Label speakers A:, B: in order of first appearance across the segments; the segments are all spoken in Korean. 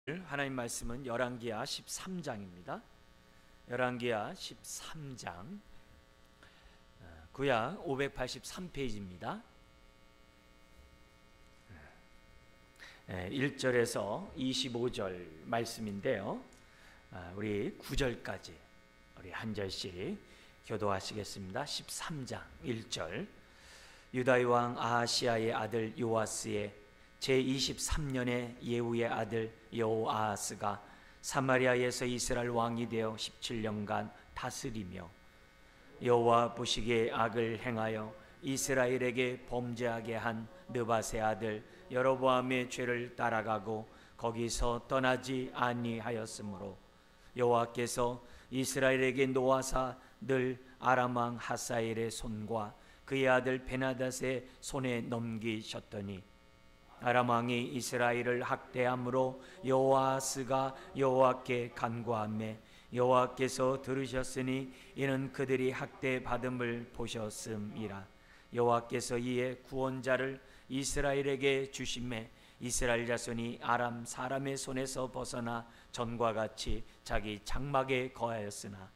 A: 하나님 말씀은 열왕기하 13장입니다. 열왕기하 13장 구약 583페이지입니다. 1절에서 25절 말씀인데요. 우리 9절까지 우리 한 절씩 교도하시겠습니다. 13장 1절. 유다의 왕 아하시아의 아들 요아스의 제23년에 예후의 아들 여호아하스가 사마리아에서 이스라엘 왕이 되어 17년간 다스리며 여호와 보시기에 악을 행하여 이스라엘에게 범죄하게 한 느밧의 아들 여로보암의 죄를 따라가고 거기서 떠나지 아니하였으므로 여호와께서 이스라엘에게 노하사 늘 아람 왕 하사엘의 손과 그의 아들 베나닷의 손에 넘기셨더니 아람 왕이 이스라엘을 학대함으로 여호아스가 여호와께 간구하매 여호와께서 들으셨으니 이는 그들이 학대받음을 보셨음이라. 여호와께서 이에 구원자를 이스라엘에게 주심에 이스라엘 자손이 아람 사람의 손에서 벗어나 전과 같이 자기 장막에 거하였으나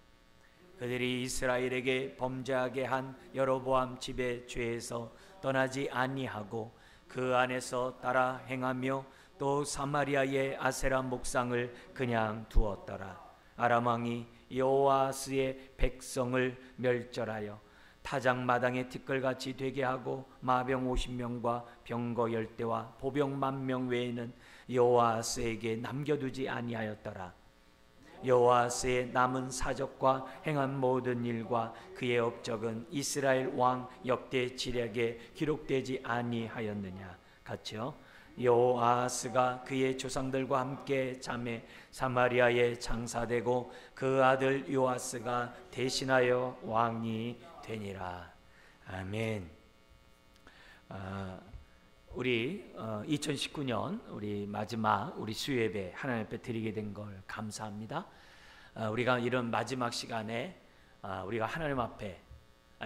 A: 그들이 이스라엘에게 범죄하게 한 여로보암 집의 죄에서 떠나지 아니하고 그 안에서 따라 행하며 또 사마리아의 아세라 목상을 그냥 두었더라. 아람 왕이 여호아스의 백성을 멸절하여 타작마당의 티끌같이 되게 하고 마병 50명과 병거 10대와 보병 10,000명 외에는 여호아스에게 남겨두지 아니하였더라. 여호아스의 남은 사적과 행한 모든 일과 그의 업적은 이스라엘 왕 역대 지략에 기록되지 아니하였느냐. 같이요. 여호아스가 그의 조상들과 함께 잠에 사마리아에 장사되고 그 아들 요아스가 대신하여 왕이 되니라. 아멘. 우리 2019년 우리 마지막 우리 수요예배 하나님 앞에 드리게 된 걸 감사합니다. 우리가 이런 마지막 시간에 우리가 하나님 앞에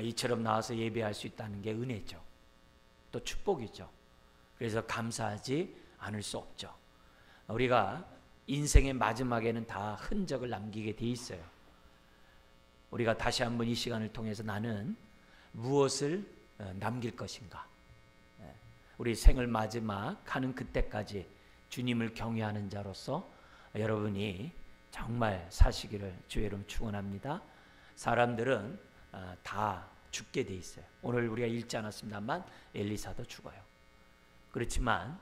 A: 이처럼 나와서 예배할 수 있다는 게 은혜죠. 또 축복이죠. 그래서 감사하지 않을 수 없죠. 우리가 인생의 마지막에는 다 흔적을 남기게 돼 있어요. 우리가 다시 한번 이 시간을 통해서 나는 무엇을 남길 것인가. 우리 생을 마지막 하는 그때까지 주님을 경외하는 자로서 여러분이 정말 사시기를 주의 이름 축원합니다. 사람들은 다 죽게 돼 있어요. 오늘 우리가 읽지 않았습니다만 엘리사도 죽어요. 그렇지만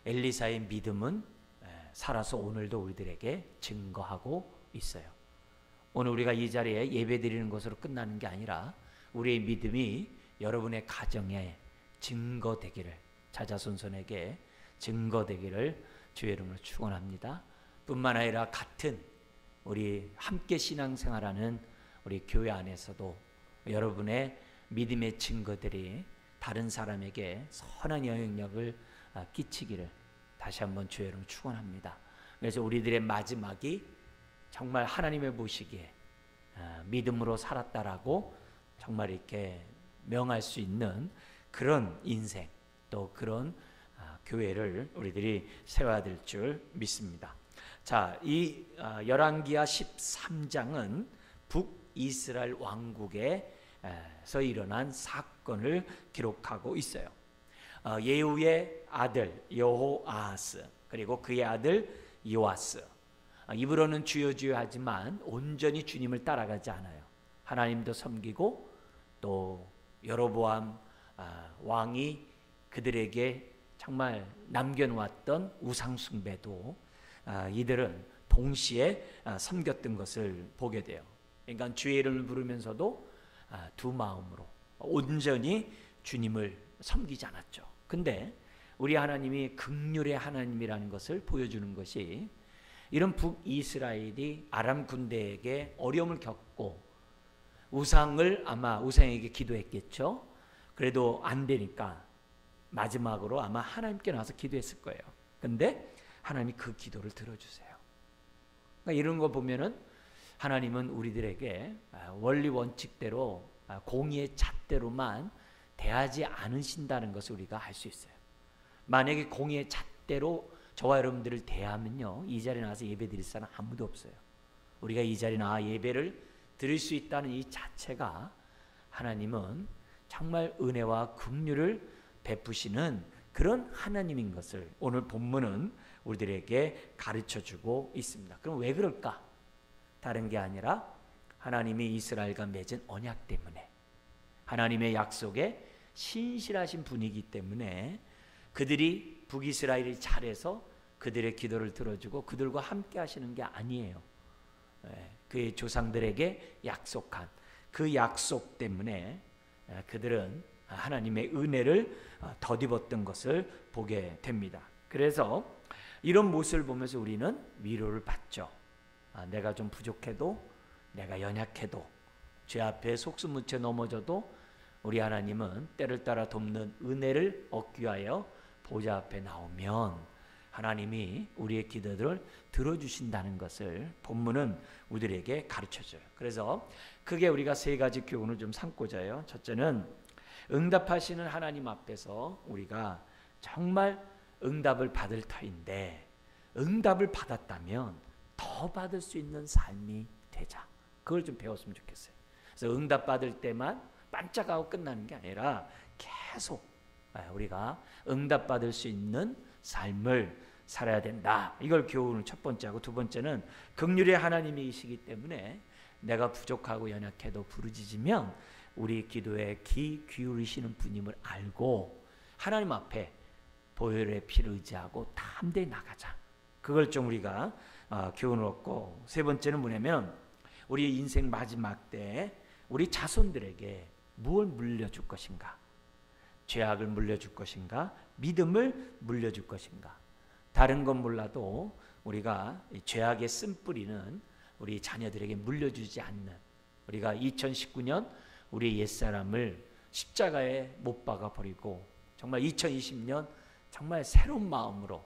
A: 엘리사의 믿음은 살아서 오늘도 우리들에게 증거하고 있어요. 오늘 우리가 이 자리에 예배드리는 것으로 끝나는 게 아니라 우리의 믿음이 여러분의 가정에 증거되기를, 자자손손에게 증거되기를 주의 이름으로 축원합니다. 뿐만 아니라 같은 우리 함께 신앙생활하는 우리 교회 안에서도 여러분의 믿음의 증거들이 다른 사람에게 선한 영향력을 끼치기를 다시 한번 주의 이름으로 축원합니다. 그래서 우리들의 마지막이 정말 하나님의 보시기에 믿음으로 살았다라고 정말 이렇게 명할 수 있는 그런 인생, 또 그런 교회를 우리들이 세워야 될 줄 믿습니다. 자, 이 열왕기하 13장은 북이스라엘 왕국에서 일어난 사건을 기록하고 있어요. 예후의 아들 여호아하스 그리고 그의 아들 요아스, 입으로는 주여 주여 하지만 온전히 주님을 따라가지 않아요. 하나님도 섬기고 또 여로보암 왕이 그들에게 정말 남겨놓았던 우상숭배도 이들은 동시에 섬겼던 것을 보게 돼요. 그러니까 주의 이름을 부르면서도 두 마음으로 온전히 주님을 섬기지 않았죠. 근데 우리 하나님이 긍휼의 하나님이라는 것을 보여주는 것이 이런 북이스라엘이 아람 군대에게 어려움을 겪고 우상을 아마 우상에게 기도했겠죠. 그래도 안 되니까 마지막으로 아마 하나님께 나와서 기도했을 거예요. 근데 하나님이 그 기도를 들어주세요. 그러니까 이런 거 보면은 하나님은 우리들에게 원리 원칙대로 공의의 잣대로만 대하지 않으신다는 것을 우리가 알 수 있어요. 만약에 공의의 잣대로 저와 여러분들을 대하면요, 이 자리에 나와서 예배 드릴 사람 아무도 없어요. 우리가 이 자리에 나와 예배를 드릴 수 있다는 이 자체가 하나님은 정말 은혜와 긍휼을 베푸시는 그런 하나님인 것을 오늘 본문은 우리들에게 가르쳐주고 있습니다. 그럼 왜 그럴까? 다른 게 아니라 하나님이 이스라엘과 맺은 언약 때문에, 하나님의 약속에 신실하신 분이기 때문에 그들이 북이스라엘이 잘해서 그들의 기도를 들어주고 그들과 함께 하시는 게 아니에요. 그의 조상들에게 약속한 그 약속 때문에 그들은 하나님의 은혜를 덧입었던 것을 보게 됩니다. 그래서 이런 모습을 보면서 우리는 위로를 받죠. 내가 좀 부족해도, 내가 연약해도, 죄 앞에 속수무채 넘어져도 우리 하나님은 때를 따라 돕는 은혜를 얻기 위하여 보좌 앞에 나오면 하나님이 우리의 기도들을 들어주신다는 것을 본문은 우리에게 가르쳐줘요. 그래서 크게 우리가 세 가지 교훈을 좀 삼고자 해요. 첫째는 응답하시는 하나님 앞에서 우리가 정말 응답을 받을 터인데, 응답을 받았다면 더 받을 수 있는 삶이 되자. 그걸 좀 배웠으면 좋겠어요. 그래서 응답 받을 때만 반짝하고 끝나는 게 아니라 계속 우리가 응답 받을 수 있는 삶을 살아야 된다. 이걸 교훈을 첫 번째 하고, 두 번째는 긍휼의 하나님이시기 때문에 내가 부족하고 연약해도 부르짖으면 우리 기도에 귀 기울이시는 분임을 알고 하나님 앞에 보혈의 피를 의지하고 담대히 나가자. 그걸 좀 우리가 교훈을 얻고, 세 번째는 뭐냐면 우리 인생 마지막 때 우리 자손들에게 무엇을 물려줄 것인가? 죄악을 물려줄 것인가? 믿음을 물려줄 것인가? 다른 건 몰라도 우리가 죄악의 쓴뿌리는 우리 자녀들에게 물려주지 않는, 우리가 2019년 우리 옛사람을 십자가에 못 박아 버리고 정말 2020년 정말 새로운 마음으로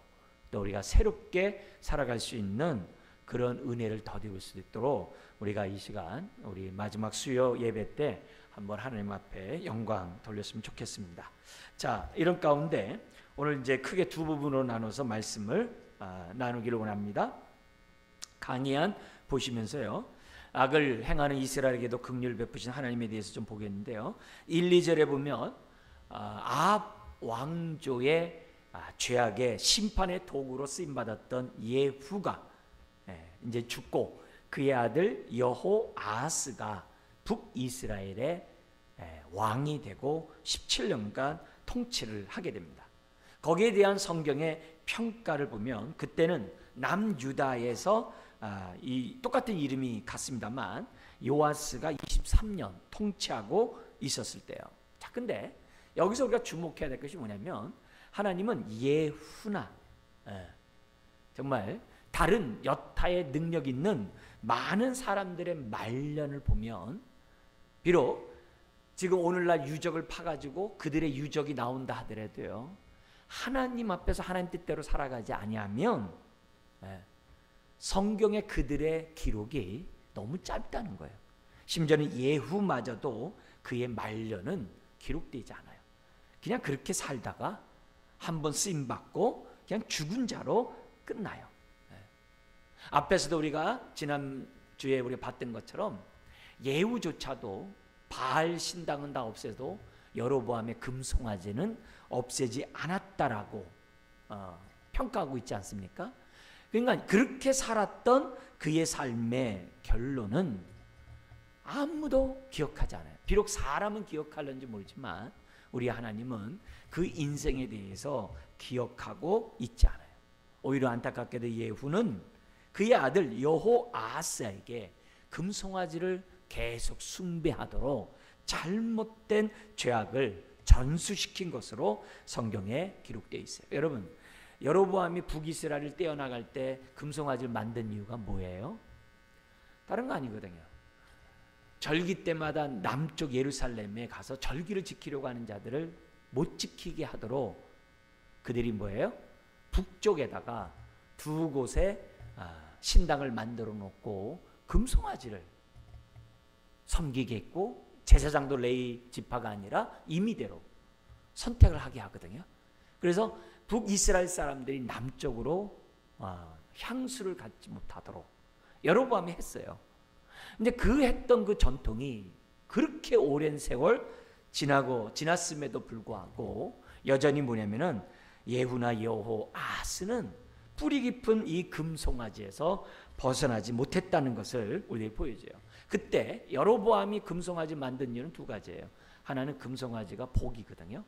A: 또 우리가 새롭게 살아갈 수 있는 그런 은혜를 덧입을 수 있도록 우리가 이 시간 우리 마지막 수요 예배 때 한번 하나님 앞에 영광 돌렸으면 좋겠습니다. 자, 이런 가운데 오늘 이제 크게 두 부분으로 나눠서 말씀을 나누기를 원합니다. 강의한 보시면서요, 악을 행하는 이스라엘에게도 긍휼을 베푸신 하나님에 대해서 좀 보겠는데요. 1, 2절에 보면 아합 왕조의 죄악의 심판의 도구로 쓰임 받았던 예후가 이제 죽고 그의 아들 여호아하스가 북이스라엘의 왕이 되고 17년간 통치를 하게 됩니다. 거기에 대한 성경의 평가를 보면 그때는 남유다에서 이 똑같은 이름이 같습니다만 요아스가 23년 통치하고 있었을 때요. 자, 근데 여기서 우리가 주목해야 될 것이 뭐냐면 하나님은 예후나 정말 다른 여타의 능력 있는 많은 사람들의 말년을 보면, 비록 지금 오늘날 유적을 파가지고 그들의 유적이 나온다 하더라도요, 하나님 앞에서 하나님 뜻대로 살아가지 아니하면 성경의 그들의 기록이 너무 짧다는 거예요. 심지어는 예후마저도 그의 말년은 기록되지 않아요. 그냥 그렇게 살다가 한번 쓰임받고 그냥 죽은 자로 끝나요. 앞에서도 우리가 지난주에 우리가 봤던 것처럼 예후조차도 바알 신당은 다 없애도 여로보암의 금송아지는 없애지 않았다라고 평가하고 있지 않습니까? 그러니까 그렇게 살았던 그의 삶의 결론은 아무도 기억하지 않아요. 비록 사람은 기억하는지 모르지만 우리 하나님은 그 인생에 대해서 기억하고 있지 않아요. 오히려 안타깝게도 예후는 그의 아들 여호아하스에게 금송아지를 계속 숭배하도록 잘못된 죄악을 전수시킨 것으로 성경에 기록되어 있어요. 여러분, 여로보암이 북이스라엘을 떼어나갈 때 금송아지를 만든 이유가 뭐예요? 다른 거 아니거든요. 절기 때마다 남쪽 예루살렘에 가서 절기를 지키려고 하는 자들을 못 지키게 하도록 그들이 뭐예요? 북쪽에다가 두 곳에 신당을 만들어 놓고 금송아지를 섬기게 했고, 제사장도 레위 지파가 아니라 임의대로 선택을 하게 하거든요. 그래서 북이스라엘 사람들이 남쪽으로 향수를 갖지 못하도록 여로보암이 했어요. 근데 그 했던 그 전통이 그렇게 오랜 세월 지났음에도 불구하고 여전히 뭐냐면은 예후나 여호 아스는 뿌리 깊은 이 금송아지에서 벗어나지 못했다는 것을 우리에게 보여줘요. 그때 여로보암이 금송아지 만든 이유는 두 가지예요. 하나는 금송아지가 복이거든요.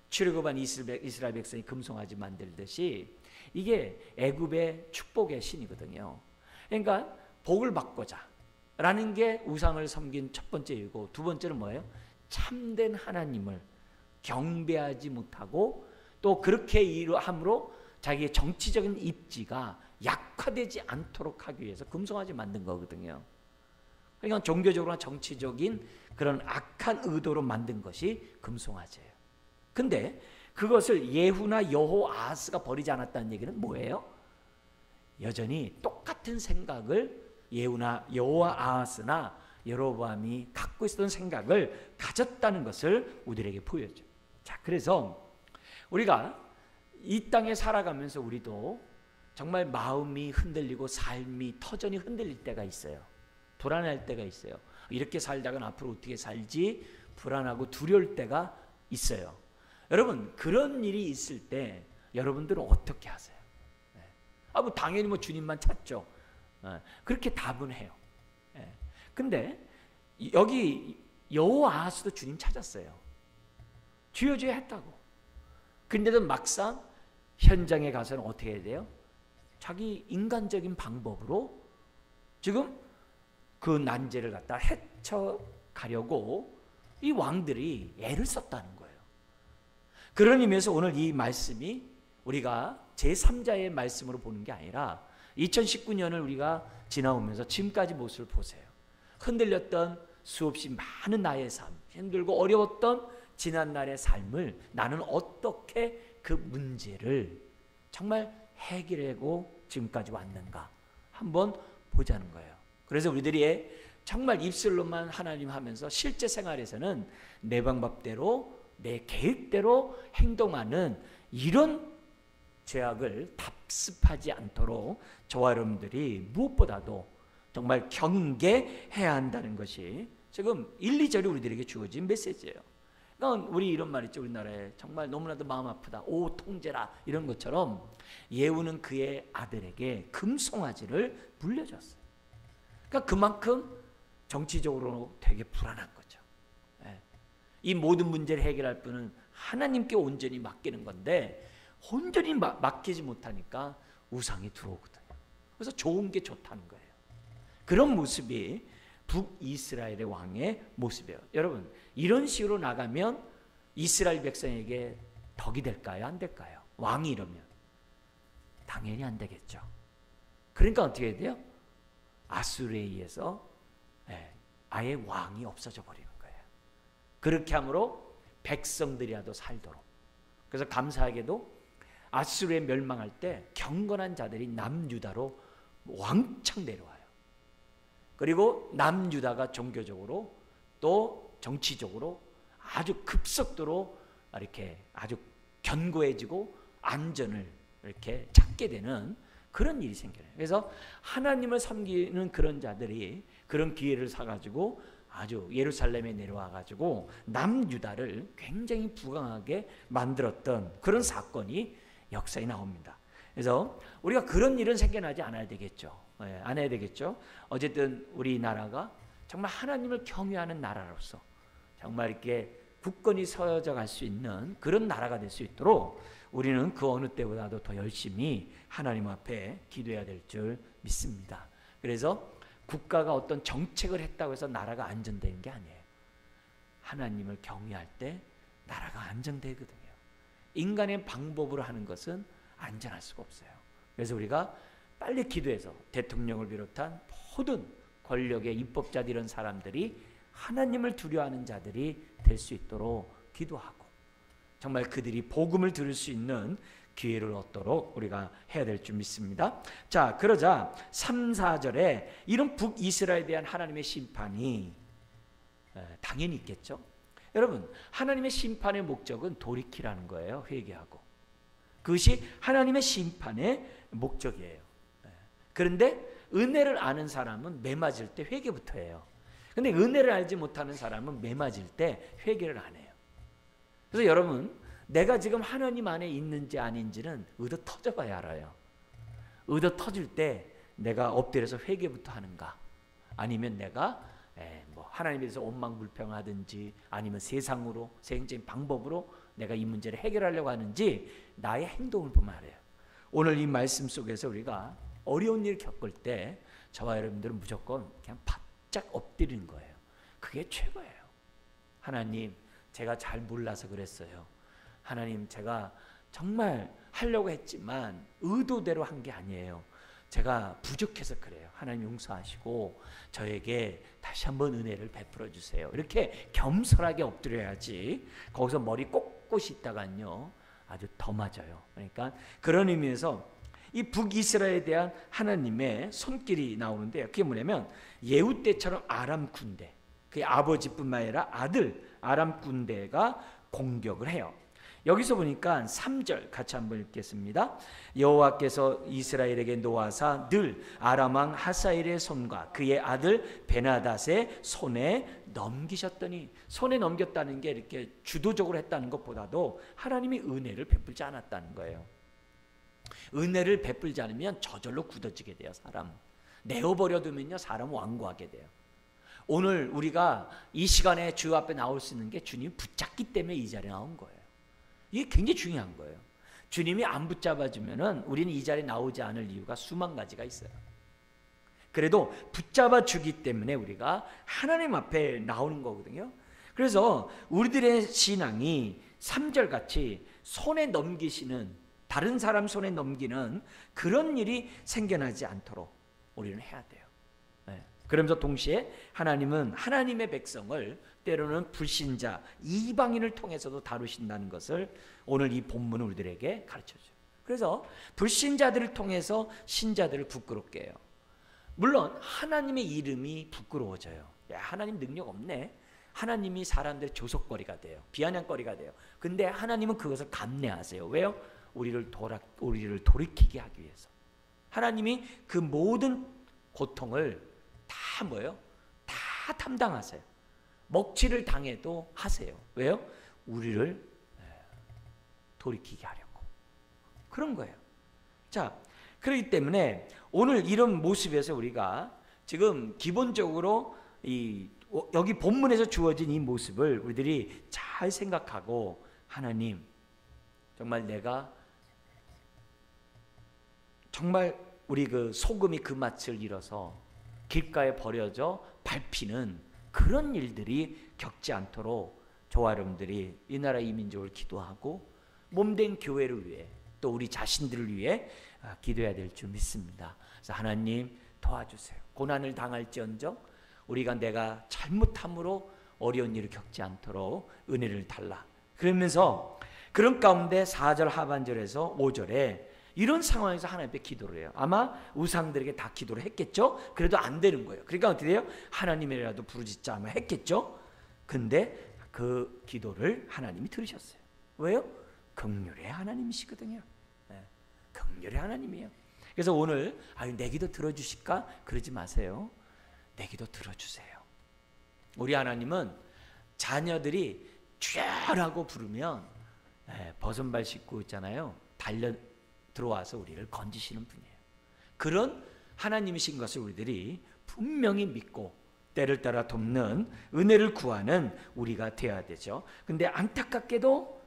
A: 출애굽한 이스라엘 백성이 금송아지 만들듯이 이게 애굽의 축복의 신이거든요. 그러니까 복을 받고자 라는 게 우상을 섬긴 첫 번째 이유고, 두 번째는 뭐예요? 참된 하나님을 경배하지 못하고 또 그렇게 함으로 자기의 정치적인 입지가 약화되지 않도록 하기 위해서 금송아지 만든 거거든요. 그러니까 종교적으로나 정치적인 그런 악한 의도로 만든 것이 금송아지예요. 근데 그것을 예후나 여호아스가 버리지 않았다는 얘기는 뭐예요? 여전히 똑같은 생각을 예후나 여호아스나 여로보암이 갖고 있었던 생각을 가졌다는 것을 우리에게 보여줘요. 자, 그래서 우리가 이 땅에 살아가면서 우리도 정말 마음이 흔들리고 삶이 터전이 흔들릴 때가 있어요. 불안할 때가 있어요. 이렇게 살다가는 앞으로 어떻게 살지 불안하고 두려울 때가 있어요. 여러분, 그런 일이 있을 때 여러분들은 어떻게 하세요? 뭐 당연히 뭐 주님만 찾죠. 그렇게 답은 해요. 근데 여기 여호아스도 주님 찾았어요. 주여 주여 했다고. 근데도 막상 현장에 가서는 어떻게 해야 돼요? 자기 인간적인 방법으로 지금 그 난제를 갖다 헤쳐가려고 이 왕들이 애를 썼다는 거예요. 그런 의미에서 오늘 이 말씀이 우리가 제3자의 말씀으로 보는 게 아니라 2019년을 우리가 지나오면서 지금까지 모습을 보세요. 흔들렸던 수없이 많은 나의 삶, 힘들고 어려웠던 지난날의 삶을 나는 어떻게 그 문제를 정말 해결하고 지금까지 왔는가 한번 보자는 거예요. 그래서 우리들이 정말 입술로만 하나님 하면서 실제 생활에서는 내 방법대로 내 계획대로 행동하는 이런 죄악을 답습하지 않도록 저와 여러분들이 무엇보다도 정말 경계해야 한다는 것이 지금 1, 2절이 우리들에게 주어진 메시지예요. 그러니까 우리 이런 말 있죠. 우리나라에 정말 너무나도 마음 아프다. 오 통제라 이런 것처럼 예후는 그의 아들에게 금송아지를 물려줬어요. 그러니까 그만큼 정치적으로 되게 불안한 거죠. 이 모든 문제를 해결할 분은 하나님께 온전히 맡기는 건데 온전히 맡기지 못하니까 우상이 들어오거든요. 그래서 좋은 게 좋다는 거예요. 그런 모습이 북이스라엘의 왕의 모습이에요. 여러분, 이런 식으로 나가면 이스라엘 백성에게 덕이 될까요? 안 될까요? 왕이 이러면 당연히 안 되겠죠. 그러니까 어떻게 해야 돼요? 아수르에 의해서 아예 왕이 없어져 버리는 거예요. 그렇게 함으로 백성들이라도 살도록. 그래서 감사하게도 아수르에 멸망할 때 경건한 자들이 남유다로 왕창 내려와요. 그리고 남유다가 종교적으로 또 정치적으로 아주 급속도로 이렇게 아주 견고해지고 안전을 이렇게 찾게 되는 그런 일이 생겨요. 그래서 하나님을 섬기는 그런 자들이 그런 기회를 사가지고 아주 예루살렘에 내려와가지고 남유다를 굉장히 부강하게 만들었던 그런 사건이 역사에 나옵니다. 그래서 우리가 그런 일은 생겨나지 않아야 되겠죠. 안 해야 되겠죠. 어쨌든 우리나라가 정말 하나님을 경외하는 나라로서 정말 이렇게 굳건히 서져 갈 수 있는 그런 나라가 될 수 있도록 우리는 그 어느 때보다도 더 열심히 하나님 앞에 기도해야 될 줄 믿습니다. 그래서 국가가 어떤 정책을 했다고 해서 나라가 안정되는 게 아니에요. 하나님을 경외할 때 나라가 안정되거든요. 인간의 방법으로 하는 것은 안전할 수가 없어요. 그래서 우리가 빨리 기도해서 대통령을 비롯한 모든 권력의 입법자들 이런 사람들이 하나님을 두려워하는 자들이 될 수 있도록 기도하고 정말 그들이 복음을 들을 수 있는 기회를 얻도록 우리가 해야 될 줄 믿습니다. 자, 그러자 3, 4절에 이런 북이스라엘에 대한 하나님의 심판이 당연히 있겠죠. 여러분, 하나님의 심판의 목적은 돌이키라는 거예요. 회개하고. 그것이 하나님의 심판의 목적이에요. 그런데 은혜를 아는 사람은 매 맞을 때 회개부터 해요. 근데 은혜를 알지 못하는 사람은 매 맞을 때 회개를 안 해요. 그래서 여러분, 내가 지금 하나님 안에 있는지 아닌지는 의도 터져봐야 알아요. 의도 터질 때 내가 엎드려서 회개부터 하는가, 아니면 내가 뭐 하나님에 대해서 원망불평하든지 아니면 세상적인 방법으로 내가 이 문제를 해결하려고 하는지 나의 행동을 보면 알아요. 오늘 이 말씀 속에서 우리가 어려운 일 겪을 때 저와 여러분들은 무조건 그냥 바짝 엎드리는 거예요. 그게 최고예요. 하나님, 제가 잘 몰라서 그랬어요. 하나님, 제가 정말 하려고 했지만 의도대로 한 게 아니에요. 제가 부족해서 그래요. 하나님 용서하시고 저에게 다시 한번 은혜를 베풀어 주세요. 이렇게 겸손하게 엎드려야지 거기서 머리 꼿꼿이 있다간요 아주 더 맞아요. 그러니까 그런 의미에서 이 북이스라엘에 대한 하나님의 손길이 나오는데요. 그게 뭐냐면 예후 때처럼 아람 군대, 그의 아버지뿐만 아니라 아들 아람 군대가 공격을 해요. 여기서 보니까 3절 같이 한번 읽겠습니다. 여호와께서 이스라엘에게 노하사 늘 아람 왕 하사엘의 손과 그의 아들 베나닷의 손에 넘기셨더니, 손에 넘겼다는 게 이렇게 주도적으로 했다는 것보다도 하나님이 은혜를 베풀지 않았다는 거예요. 은혜를 베풀지 않으면 저절로 굳어지게 돼요. 사람 내어버려 두면요 사람 완고하게 돼요. 오늘 우리가 이 시간에 주 앞에 나올 수 있는 게 주님 붙잡기 때문에 이 자리에 나온 거예요. 이게 굉장히 중요한 거예요. 주님이 안 붙잡아주면은 우리는 이 자리에 나오지 않을 이유가 수만 가지가 있어요. 그래도 붙잡아 주기 때문에 우리가 하나님 앞에 나오는 거거든요. 그래서 우리들의 신앙이 3절 같이 손에 넘기시는, 다른 사람 손에 넘기는 그런 일이 생겨나지 않도록 우리는 해야 돼요. 그러면서 동시에 하나님은 하나님의 백성을 때로는 불신자, 이방인을 통해서도 다루신다는 것을 오늘 이 본문은 우리들에게 가르쳐줘요. 그래서 불신자들을 통해서 신자들을 부끄럽게 해요. 물론 하나님의 이름이 부끄러워져요. 야, 하나님 능력 없네. 하나님이 사람들의 조속거리가 돼요. 비아냥거리가 돼요. 근데 하나님은 그것을 감내하세요. 왜요? 우리를 돌이키게 하기 위해서. 하나님이 그 모든 고통을 다 뭐예요? 다 담당하세요. 먹칠을 당해도 하세요. 왜요? 우리를 돌이키게 하려고. 그런 거예요. 자, 그렇기 때문에 오늘 이런 모습에서 우리가 지금 기본적으로 여기 본문에서 주어진 이 모습을 우리들이 잘 생각하고, 하나님, 정말 내가 정말 우리 그 소금이 그 맛을 잃어서 길가에 버려져 밟히는 그런 일들이 겪지 않도록 저와 여러분들이 이 나라 이 민족을 기도하고 몸된 교회를 위해 또 우리 자신들을 위해 기도해야 될 줄 믿습니다. 그래서 하나님 도와주세요. 고난을 당할지언정 우리가 내가 잘못함으로 어려운 일을 겪지 않도록 은혜를 달라. 그러면서 그런 가운데 4절 하반절에서 5절에 이런 상황에서 하나님 앞에 기도를 해요. 아마 우상들에게 다 기도를 했겠죠. 그래도 안 되는 거예요. 그러니까 어떻게 돼요? 하나님이라도 부르짖자 아마 했겠죠. 근데 그 기도를 하나님이 들으셨어요. 왜요? 긍휼의 하나님이시거든요. 긍휼의 하나님이에요. 그래서 오늘 내 기도 들어주실까? 그러지 마세요. 내 기도 들어주세요. 우리 하나님은 자녀들이 쥐라고 부르면 버선발 씻고 있잖아요. 달려 들어와서 우리를 건지시는 분이에요. 그런 하나님이신 것을 우리들이 분명히 믿고 때를 따라 돕는 은혜를 구하는 우리가 되어야 되죠. 근데 안타깝게도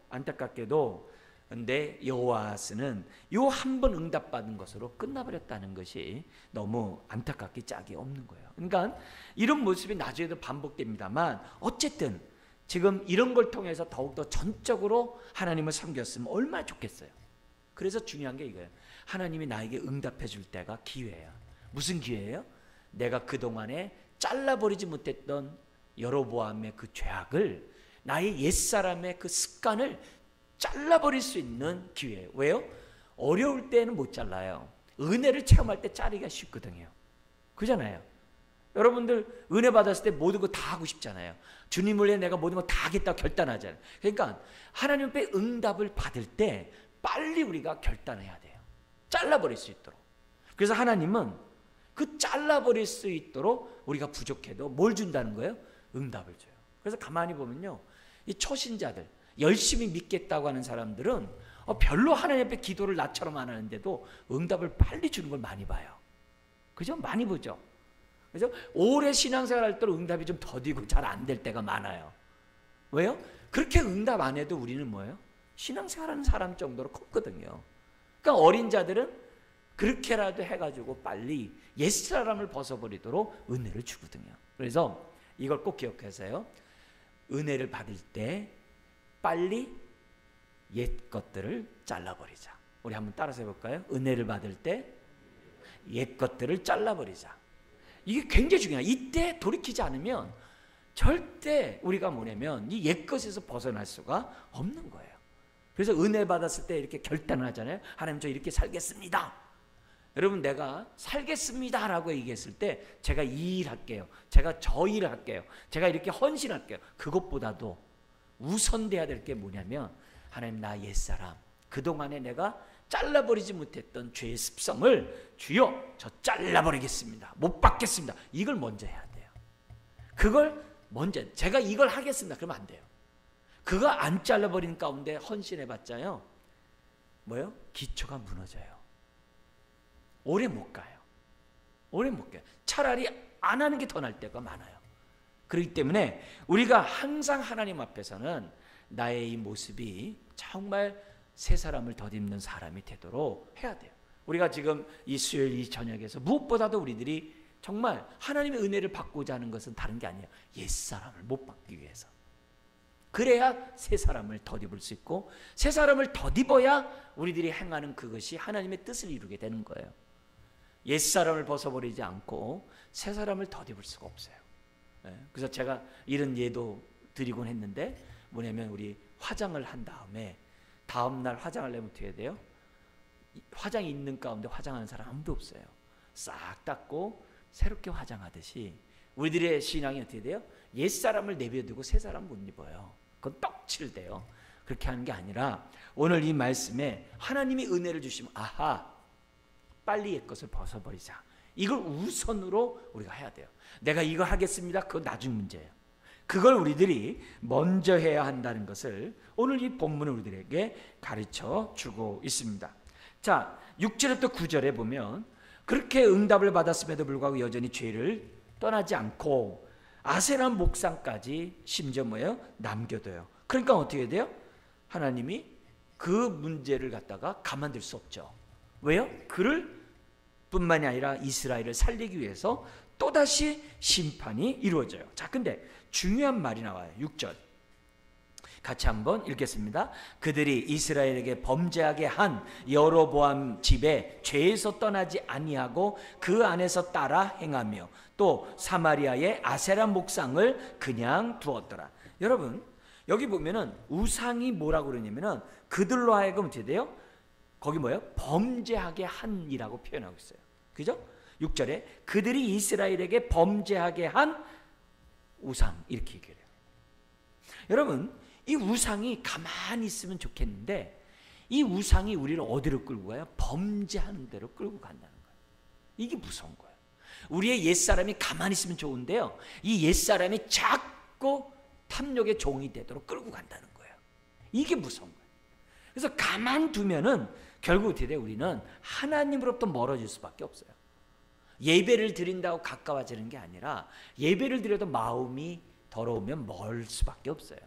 A: 근데 여호와스는 요 한 번 응답받은 것으로 끝나버렸다는 것이 너무 안타깝게 짝이 없는 거예요. 그러니까 이런 모습이 나중에도 반복됩니다만 어쨌든 지금 이런 걸 통해서 더욱더 전적으로 하나님을 섬겼으면 얼마나 좋겠어요. 그래서 중요한 게 이거예요. 하나님이 나에게 응답해 줄 때가 기회야. 무슨 기회예요? 내가 그동안에 잘라버리지 못했던 여로보암의 그 죄악을, 나의 옛사람의 그 습관을 잘라버릴 수 있는 기회예요. 왜요? 어려울 때는 못 잘라요. 은혜를 체험할 때 자르기가 쉽거든요. 그잖아요. 여러분들 은혜 받았을 때 모든 거 다 하고 싶잖아요. 주님을 위해 내가 모든 거 다 하겠다고 결단하잖아요. 그러니까 하나님 앞에 응답을 받을 때 빨리 우리가 결단해야 돼요. 잘라버릴 수 있도록. 그래서 하나님은 그 잘라버릴 수 있도록 우리가 부족해도 뭘 준다는 거예요? 응답을 줘요. 그래서 가만히 보면요, 이 초신자들, 열심히 믿겠다고 하는 사람들은 별로 하나님 앞에 기도를 나처럼 안 하는데도 응답을 빨리 주는 걸 많이 봐요. 그죠? 많이 보죠. 그래서 오래 신앙생활 할 때 응답이 좀 더디고 잘 안 될 때가 많아요. 왜요? 그렇게 응답 안 해도 우리는 뭐예요? 신앙생활하는 사람 정도로 컸거든요. 그러니까 어린 자들은 그렇게라도 해가지고 빨리 옛사람을 벗어버리도록 은혜를 주거든요. 그래서 이걸 꼭 기억하세요. 은혜를 받을 때 빨리 옛 것들을 잘라버리자. 우리 한번 따라서 해볼까요? 은혜를 받을 때 옛 것들을 잘라버리자. 이게 굉장히 중요해요. 이때 돌이키지 않으면 절대 우리가 뭐냐면 이 옛것에서 벗어날 수가 없는 거예요. 그래서 은혜 받았을 때 이렇게 결단을 하잖아요. 하나님, 저 이렇게 살겠습니다. 여러분, 내가 살겠습니다 라고 얘기했을 때 제가 이 일 할게요, 제가 저 일을 할게요, 제가 이렇게 헌신할게요, 그것보다도 우선돼야 될 게 뭐냐면, 하나님, 나 옛사람, 그동안에 내가 잘라버리지 못했던 죄의 습성을 주여 저 잘라버리겠습니다, 못 받겠습니다, 이걸 먼저 해야 돼요. 그걸 먼저, 제가 이걸 하겠습니다 그러면 안 돼요. 그거 안 잘라버리는 가운데 헌신해봤자요, 뭐요? 기초가 무너져요. 오래 못 가요. 오래 못 가요. 차라리 안 하는 게 더 나을 때가 많아요. 그렇기 때문에 우리가 항상 하나님 앞에서는 나의 이 모습이 정말 새 사람을 덧입는 사람이 되도록 해야 돼요. 우리가 지금 이 수요일 이 저녁에서 무엇보다도 우리들이 정말 하나님의 은혜를 받고자 하는 것은 다른 게 아니에요. 옛사람을 못 받기 위해서. 그래야 새 사람을 덧입을 수 있고, 새 사람을 덧입어야 우리들이 행하는 그것이 하나님의 뜻을 이루게 되는 거예요. 옛사람을 벗어버리지 않고 새 사람을 덧입을 수가 없어요. 그래서 제가 이런 예도 드리곤 했는데, 뭐냐면 우리 화장을 한 다음에 다음날 화장을 내면 어떻게 해야 돼요? 화장이 있는 가운데 화장하는 사람 아무도 없어요. 싹 닦고 새롭게 화장하듯이 우리들의 신앙이 어떻게 돼요? 옛사람을 내버려두고 새 사람 못 입어요. 그건 떡칠돼요. 그렇게 하는 게 아니라 오늘 이 말씀에 하나님이 은혜를 주시면, 아하, 빨리 옛 것을 벗어버리자. 이걸 우선으로 우리가 해야 돼요. 내가 이거 하겠습니다, 그건 나중 문제예요. 그걸 우리들이 먼저 해야 한다는 것을 오늘 이 본문은 우리들에게 가르쳐 주고 있습니다. 자, 6절부터 9절에 보면 그렇게 응답을 받았음에도 불구하고 여전히 죄를 떠나지 않고 아세라 목상까지 심지어 뭐예요? 남겨둬요. 그러니까 어떻게 돼요? 하나님이 그 문제를 갖다가 가만둘 수 없죠. 왜요? 그를 뿐만이 아니라 이스라엘을 살리기 위해서 또다시 심판이 이루어져요. 자, 근데 중요한 말이 나와요. 6절 같이 한번 읽겠습니다. 그들이 이스라엘에게 범죄하게 한 여로보암 집에 죄에서 떠나지 아니하고 그 안에서 따라 행하며 또 사마리아의 아세라 목상을 그냥 두었더라. 여러분, 여기 보면은 우상이 뭐라고 그러냐면은 그들로 하여금 어떻게 돼요? 거기 뭐예요? 범죄하게 한이라고 표현하고 있어요. 그죠? 6절에 그들이 이스라엘에게 범죄하게 한 우상, 이렇게 얘기해요. 여러분, 이 우상이 가만히 있으면 좋겠는데 이 우상이 우리를 어디로 끌고 가요? 범죄하는 데로 끌고 간다는 거예요. 이게 무서운 거예요. 우리의 옛사람이 가만히 있으면 좋은데요, 이 옛사람이 자꾸 탐욕의 종이 되도록 끌고 간다는 거예요. 이게 무서운 거예요. 그래서 가만두면은 결국 어떻게 돼요? 우리는 하나님으로부터 멀어질 수밖에 없어요. 예배를 드린다고 가까워지는 게 아니라 예배를 드려도 마음이 더러우면 멀 수밖에 없어요.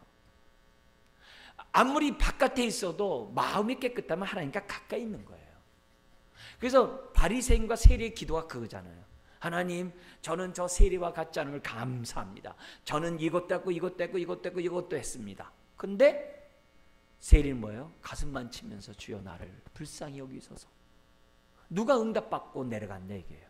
A: 아무리 바깥에 있어도 마음이 깨끗하면 하나님과 가까이 있는 거예요. 그래서 바리새인과 세리의 기도가 그거잖아요. 하나님, 저는 저 세리와 같지 않음을 감사합니다. 저는 이것도 했고 이것도 했고 이것도 했고 이것도 했습니다. 근데 세리는 뭐예요? 가슴만 치면서 주여 나를 불쌍히 여기소서. 누가 응답받고 내려간다 이게요.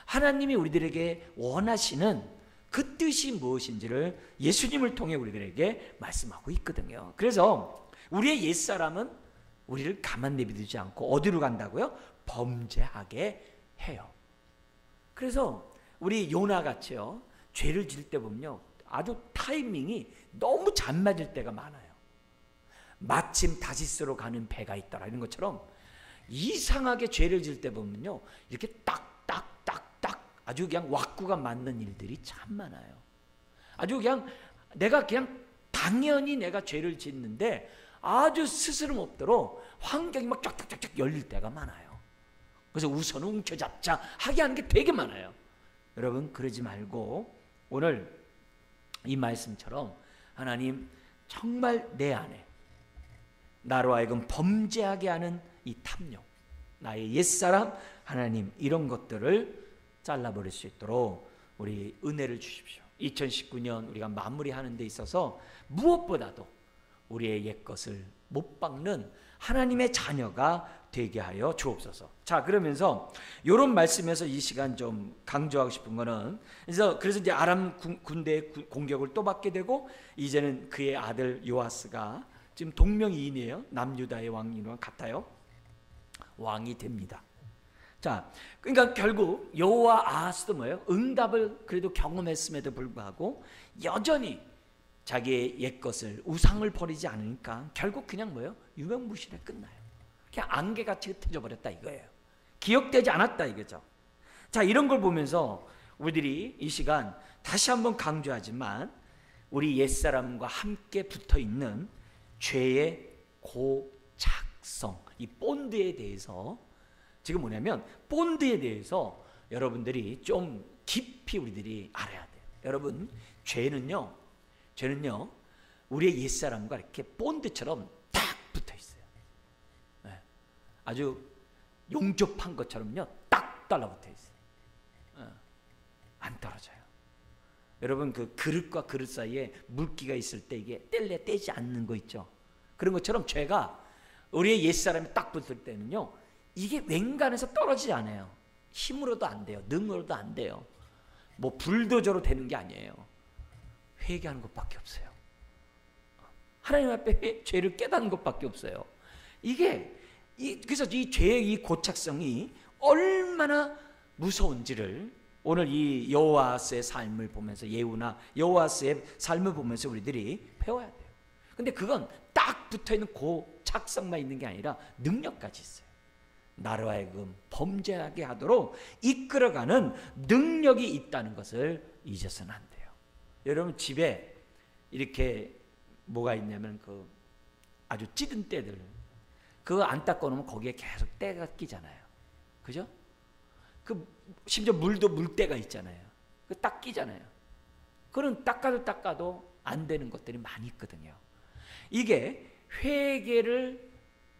A: 하나님이 우리들에게 원하시는 그 뜻이 무엇인지를 예수님을 통해 우리들에게 말씀하고 있거든요. 그래서 우리의 옛사람은 우리를 가만 내비두지 않고 어디로 간다고요? 범죄하게 해요. 그래서 우리 요나같이요, 죄를 지을 때 보면요, 아주 타이밍이 너무 잘 맞을 때가 많아요. 마침 다시스로 가는 배가 있더라. 이런 것처럼 이상하게 죄를 지을 때 보면요, 이렇게 딱딱딱딱 아주 그냥 왁구가 맞는 일들이 참 많아요. 아주 그냥 내가 그냥 당연히 내가 죄를 짓는데 아주 스스럼 없도록 환경이 막 쫙쫙쫙쫙 열릴 때가 많아요. 그래서 우선 움켜잡자 하게 하는 게 되게 많아요. 여러분, 그러지 말고 오늘 이 말씀처럼 하나님 정말 내 안에 나로 하여금 범죄하게 하는 이 탐욕, 나의 옛사람, 하나님 이런 것들을 잘라버릴 수 있도록 우리 은혜를 주십시오. 2019년 우리가 마무리하는 데 있어서 무엇보다도 우리의 옛것을 못 박는 하나님의 자녀가 되게 하여 주옵소서. 자, 그러면서 이런 말씀에서 이 시간 좀 강조하고 싶은 거는, 그래서 이제 아람 군대의 공격을 또 받게 되고, 이제는 그의 아들 요아스가 지금 동명이인이에요. 남유다의 왕이랑 같아요. 왕이 됩니다. 자, 그러니까 결국 여호와 아하스도 뭐예요? 응답을 그래도 경험했음에도 불구하고 여전히 자기의 옛것을, 우상을 버리지 않으니까 결국 그냥 뭐예요? 유명무실에 끝나요. 그냥 안개같이 흩어져 버렸다 이거예요. 기억되지 않았다 이거죠. 자, 이런 걸 보면서 우리들이 이 시간 다시 한번 강조하지만 우리 옛사람과 함께 붙어있는 죄의 고착성, 이 본드에 대해서 지금 뭐냐면 본드에 대해서 여러분들이 좀 깊이 우리들이 알아야 돼요. 여러분, 죄는요 우리의 옛사람과 이렇게 본드처럼 딱 붙어있어요. 네. 아주 용접한 것처럼요 딱 달라붙어 있어요. 안 떨어져요. 여러분, 그 그릇과 그릇 사이에 물기가 있을 때 이게 떼지 않는 거 있죠. 그런 것처럼 죄가 우리의 옛사람이 딱 붙을 때는요 이게 웬간해서 떨어지지 않아요. 힘으로도 안 돼요. 능으로도 안 돼요. 뭐 불도저로 되는 게 아니에요. 회개하는 것밖에 없어요. 하나님 앞에 죄를 깨닫는 것밖에 없어요. 그래서 이 죄의 이 고착성이 얼마나 무서운지를 오늘 이 여호아스의 삶을 보면서, 예후나 여호아스의 삶을 보면서 우리들이 배워야 돼요. 근데 그건 딱 붙어있는 고착성만 있는 게 아니라 능력까지 있어요. 나로 하여금 범죄하게 하도록 이끌어가는 능력이 있다는 것을 잊어서는 안 돼요. 여러분, 집에 이렇게 뭐가 있냐면 그 아주 찌든 때들, 그거 안 닦아놓으면 거기에 계속 때가 끼잖아요. 그죠? 그 심지어 물도 물때가 있잖아요. 그 딱 끼잖아요. 그런 닦아도 안 되는 것들이 많이 있거든요. 이게 회개를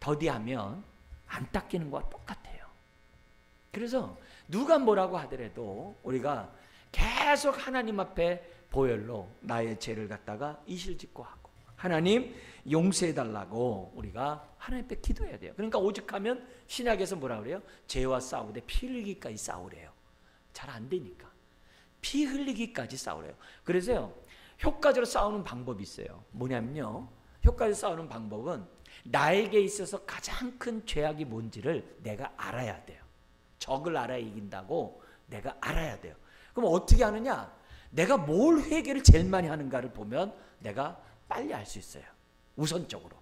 A: 더디하면 안 닦이는 것과 똑같아요. 그래서 누가 뭐라고 하더라도 우리가 계속 하나님 앞에 보혈로 나의 죄를 갖다가 이실직고 하고 하나님 용서해달라고 우리가 하나님 앞에 기도해야 돼요. 그러니까 오죽하면 신약에서 뭐라 그래요? 죄와 싸우되 피 흘리기까지 싸우래요. 잘 안 되니까 피 흘리기까지 싸우래요. 그래서요, 효과적으로 싸우는 방법이 있어요. 뭐냐면요, 효과적으로 싸우는 방법은 나에게 있어서 가장 큰 죄악이 뭔지를 내가 알아야 돼요. 적을 알아야 이긴다고 내가 알아야 돼요. 그럼 어떻게 하느냐? 내가 뭘 회개를 제일 많이 하는가를 보면 내가 빨리 알 수 있어요. 우선적으로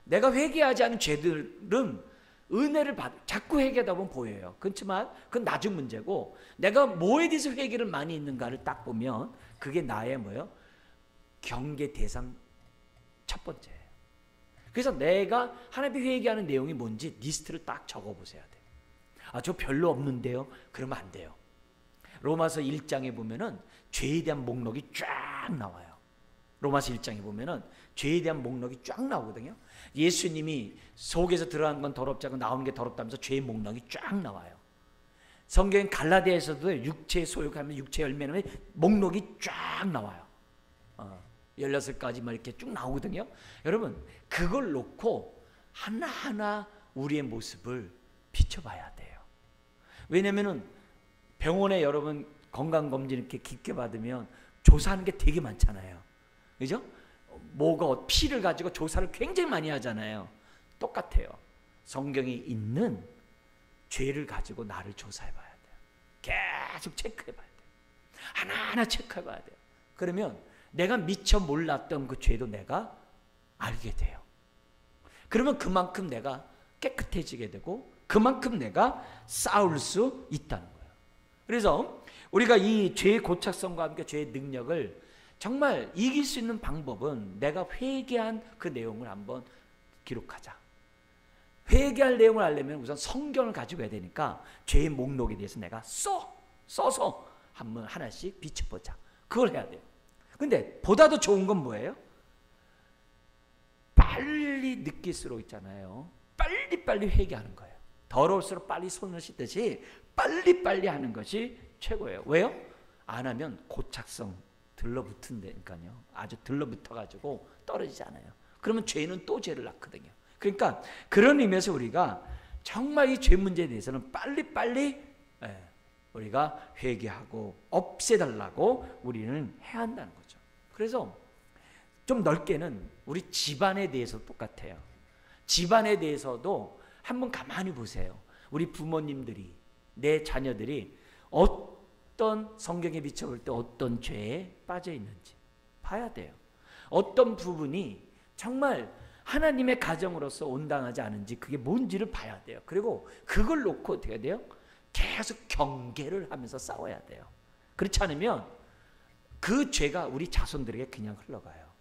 A: 내가 회개하지 않은 죄들은 은혜를 자꾸 회개하다 보면 보여요. 그렇지만 그건 나중 문제고, 내가 뭐에 대해서 회개를 많이 있는가를 딱 보면 그게 나의 뭐예요? 경계 대상 첫 번째예요. 그래서 내가 하나님께 회개하는 내용이 뭔지 리스트를 딱 적어보셔야 돼요. 아, 저 별로 없는데요? 그러면 안 돼요. 로마서 1장에 보면은 죄에 대한 목록이 쫙 나와요. 로마서 1장에 보면은 죄에 대한 목록이 쫙 나오거든요. 예수님이 속에서 들어간 건 더럽지 않고 나오는 게 더럽다면서 죄의 목록이 쫙 나와요. 성경 갈라디아에서도 육체의 소욕하면 육체 열매는 목록이 쫙 나와요. 16가지만 이렇게 쭉 나오거든요. 여러분, 그걸 놓고 하나하나 우리의 모습을 비춰봐야 돼요. 왜냐면은 병원에 여러분 건강검진 이렇게 깊게 받으면 조사하는 게 되게 많잖아요. 그죠? 뭐가 피를 가지고 조사를 굉장히 많이 하잖아요. 똑같아요. 성경이 있는 죄를 가지고 나를 조사해 봐야 돼요. 계속 체크해 봐야 돼요. 하나하나 체크해 봐야 돼요. 그러면 내가 미처 몰랐던 그 죄도 내가 알게 돼요. 그러면 그만큼 내가 깨끗해지게 되고 그만큼 내가 싸울 수 있다는 거예요. 그래서 우리가 이 죄의 고착성과 함께 죄의 능력을 정말 이길 수 있는 방법은 내가 회개한 그 내용을 한번 기록하자. 회개할 내용을 알려면 우선 성경을 가지고 해야 되니까 죄의 목록에 대해서 내가 써서 한번 하나씩 비춰보자. 그걸 해야 돼요. 근데 보다 더 좋은 건 뭐예요? 빨리 느낄수록 있잖아요. 빨리빨리 회개하는 거예요. 더러울수록 빨리 손을 씻듯이 빨리빨리 하는 것이 최고예요. 왜요? 안 하면 고착성 들러붙은다니까요. 아주 들러붙어가지고 떨어지지 않아요. 그러면 죄는 또 죄를 낳거든요. 그러니까 그런 의미에서 우리가 정말 이 죄 문제에 대해서는 빨리빨리 우리가 회개하고 없애달라고 우리는 해야 한다는 거죠. 그래서 좀 넓게는 우리 집안에 대해서 똑같아요. 집안에 대해서도 한번 가만히 보세요. 우리 부모님들이, 내 자녀들이 어떤 성경에 비춰볼 때 어떤 죄에 빠져 있는지 봐야 돼요. 어떤 부분이 정말 하나님의 가정으로서 온당하지 않은지 그게 뭔지를 봐야 돼요. 그리고 그걸 놓고 어떻게 해야 돼요? 계속 경계를 하면서 싸워야 돼요. 그렇지 않으면 그 죄가 우리 자손들에게 그냥 흘러가요.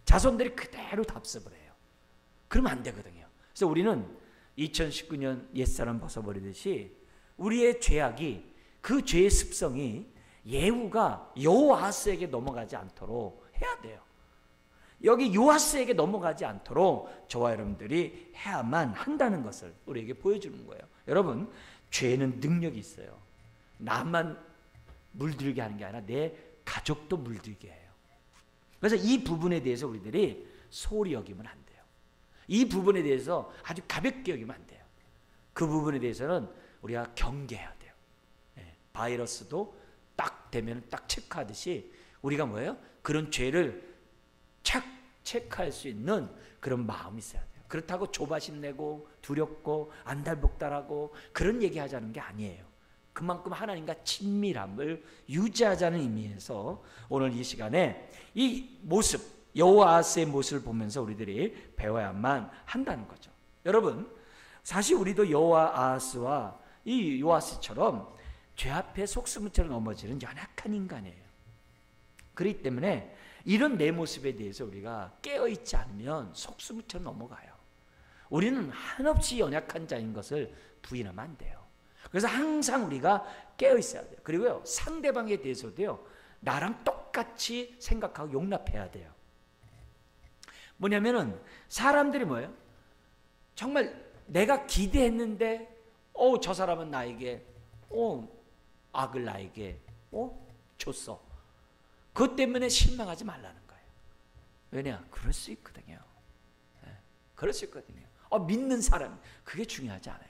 A: 자손들이 그대로 답습을 해요. 그러면 안 되거든요. 그래서 우리는 2019년 옛사람 벗어버리듯이 우리의 죄악이 그 죄의 습성이 예후가 여호아하스에게 넘어가지 않도록 해야 돼요. 여기 요아스에게 넘어가지 않도록 저와 여러분들이 해야만 한다는 것을 우리에게 보여주는 거예요. 여러분, 죄는 능력이 있어요. 나만 물들게 하는 게 아니라 내 가족도 물들게 해요. 그래서 이 부분에 대해서 우리들이 소홀히 여기면 안 돼요. 이 부분에 대해서 아주 가볍게 여기면 안 돼요. 그 부분에 대해서는 우리가 경계해야 돼요. 바이러스도 딱 되면 딱 체크하듯이 우리가 뭐예요? 그런 죄를 체크할 수 있는 그런 마음이 있어야 돼요. 그렇다고 조바심 내고 두렵고 안달복달하고 그런 얘기하자는 게 아니에요. 그만큼 하나님과 친밀함을 유지하자는 의미에서 오늘 이 시간에 이 모습, 여호아하스의 모습을 보면서 우리들이 배워야만 한다는 거죠. 여러분, 사실 우리도 여호아하스와 이 요아스처럼 죄 앞에 속수무처럼 넘어지는 연약한 인간이에요. 그렇기 때문에 이런 내 모습에 대해서 우리가 깨어있지 않으면 속수무처럼 넘어가요. 우리는 한없이 연약한 자인 것을 부인하면 안 돼요. 그래서 항상 우리가 깨어있어야 돼요. 그리고요, 상대방에 대해서도요, 나랑 똑같이 생각하고 용납해야 돼요. 뭐냐면은 사람들이 뭐예요? 정말 내가 기대했는데 저 사람은 나에게 악을 나에게 줬어. 그것 때문에 실망하지 말라는 거예요. 왜냐? 그럴 수 있거든요. 그럴 수 있거든요. 믿는 사람, 그게 중요하지 않아요.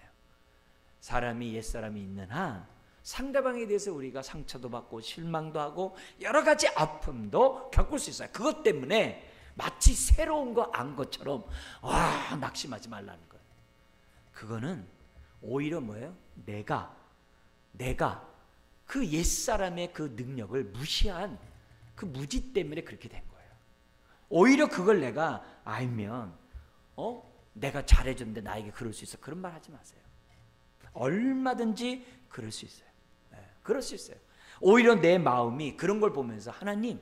A: 사람이 옛사람이 있는 한 상대방에 대해서 우리가 상처도 받고 실망도 하고 여러 가지 아픔도 겪을 수 있어요. 그것 때문에 마치 새로운 거 안 것처럼 낙심하지 말라는 거예요. 그거는 오히려 뭐예요? 내가 그 옛사람의 그 능력을 무시한 그 무지 때문에 그렇게 된 거예요. 오히려 그걸 내가 알면 내가 잘해줬는데 나에게 그럴 수 있어. 그런 말 하지 마세요. 얼마든지 그럴 수 있어요. 그럴 수 있어요. 오히려 내 마음이 그런 걸 보면서 하나님,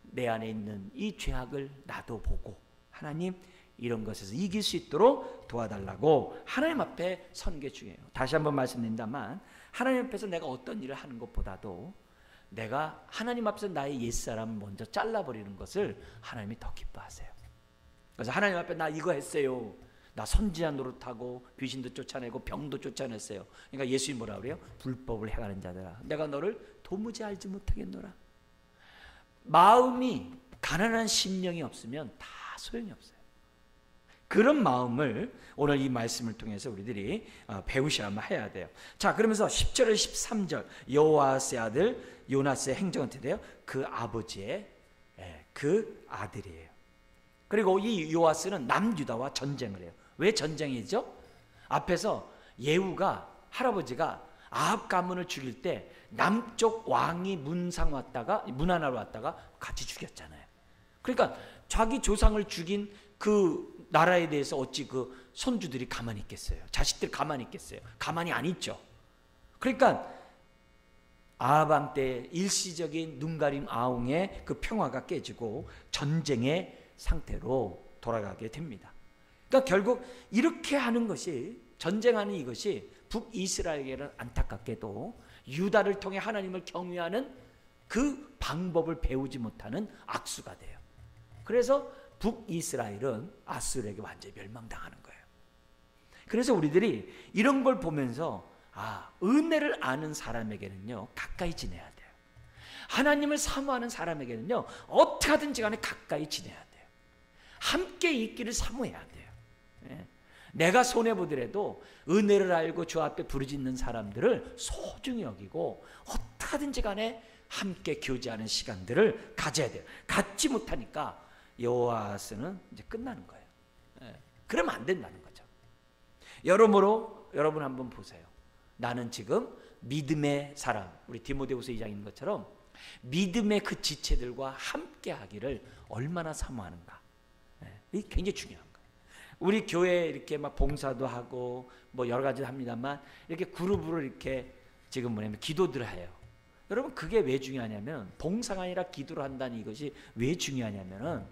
A: 내 안에 있는 이 죄악을 나도 보고 하나님, 이런 것에서 이길 수 있도록 도와달라고 하나님 앞에 서는 게 중요해요. 다시 한번 말씀드린다만 하나님 앞에서 내가 어떤 일을 하는 것보다도 내가 하나님 앞에서 나의 옛사람을 먼저 잘라버리는 것을 하나님이 더 기뻐하세요. 그래서 하나님 앞에 나 이거 했어요. 나 선지자 노릇하고 귀신도 쫓아내고 병도 쫓아냈어요. 그러니까 예수님 뭐라 그래요? 불법을 행하는 자들아, 내가 너를 도무지 알지 못하겠노라. 마음이 가난한 심령이 없으면 다 소용이 없어요. 그런 마음을 오늘 이 말씀을 통해서 우리들이 배우셔야만 해야 돼요. 자, 그러면서 10절에 13절 여호아스의 아들 요나스의 행정은 어떻게 돼요? 그 아버지의 그 아들이에요. 그리고 이 요아스는 남유다와 전쟁을 해요. 왜 전쟁이죠? 앞에서 예후가, 할아버지가 아합 가문을 죽일 때 남쪽 왕이 문 하나로 왔다가 같이 죽였잖아요. 그러니까 자기 조상을 죽인 그 나라에 대해서 어찌 그 손주들이 가만히 있겠어요? 자식들 가만히 있겠어요? 가만히 안 있죠. 그러니까 아합 때 일시적인 눈가림 아웅의 그 평화가 깨지고 전쟁의 상태로 돌아가게 됩니다. 그러니까 결국 이렇게 하는 것이, 전쟁하는 이것이 북이스라엘에게는 안타깝게도 유다를 통해 하나님을 경외하는 그 방법을 배우지 못하는 악수가 돼요. 그래서 북이스라엘은 아수르에게 완전히 멸망당하는 거예요. 그래서 우리들이 이런 걸 보면서 은혜를 아는 사람에게는요 가까이 지내야 돼요. 하나님을 사모하는 사람에게는요 어떻게 하든지 간에 가까이 지내야 돼요. 함께 있기를 사모해야 돼요. 내가 손해보더라도 은혜를 알고 주 앞에 부르짖는 사람들을 소중히 여기고 어떻게 하든지 간에 함께 교제하는 시간들을 가져야 돼요. 갖지 못하니까 여호와스는 이제 끝나는 거예요. 그러면 안 된다는 거죠. 여러모로 여러분 한번 보세요. 나는 지금 믿음의 사람, 우리 디모데후서 2장인 것처럼 믿음의 그 지체들과 함께 하기를 얼마나 사모하는가. 이게 굉장히 중요한 거예요. 우리 교회에 이렇게 막 봉사도 하고 뭐 여러 가지 합니다만 이렇게 그룹으로 이렇게 지금 뭐냐면 기도들을 해요. 여러분 그게 왜 중요하냐면, 봉사가 아니라 기도를 한다는 이것이 왜 중요하냐면은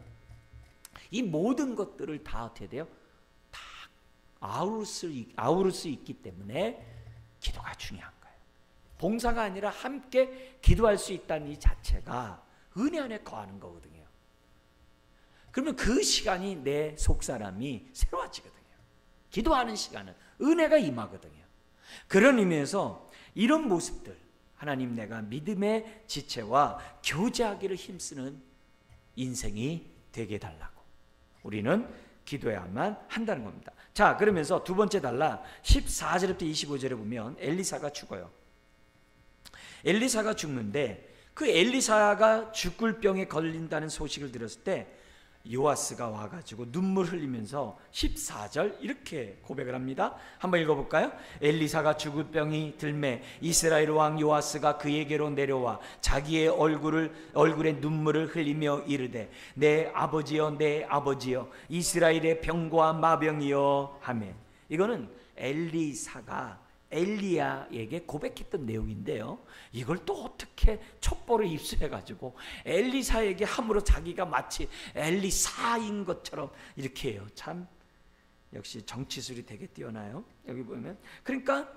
A: 이 모든 것들을 다 어떻게 돼요? 다 아우를 수 있기 때문에 기도가 중요한 거예요. 봉사가 아니라 함께 기도할 수 있다는 이 자체가 은혜 안에 거하는 거거든요. 그러면 그 시간이 내 속사람이 새로워지거든요. 기도하는 시간은 은혜가 임하거든요. 그런 의미에서 이런 모습들, 하나님 내가 믿음의 지체와 교제하기를 힘쓰는 인생이 되게 해달라고 우리는 기도해야만 한다는 겁니다. 자, 그러면서 두 번째 달라 14절부터 25절에 보면 엘리사가 죽어요. 엘리사가 죽는데 그 엘리사가 죽을 병에 걸린다는 소식을 들었을 때 요아스가 와가지고 눈물 흘리면서 14절 이렇게 고백을 합니다. 한번 읽어볼까요? 엘리사가 죽을 병이 들매 이스라엘 왕 요아스가 그에게로 내려와 자기의 얼굴에 눈물을 흘리며 이르되 내 아버지여 내 아버지여 이스라엘의 병과 마병이여 하매. 이거는 엘리사가 엘리야에게 고백했던 내용인데요, 이걸 또 어떻게 첩보를 입수해가지고 엘리사에게 함으로 자기가 마치 엘리사인 것처럼 이렇게 해요. 참 역시 정치술이 되게 뛰어나요. 여기 보면 그러니까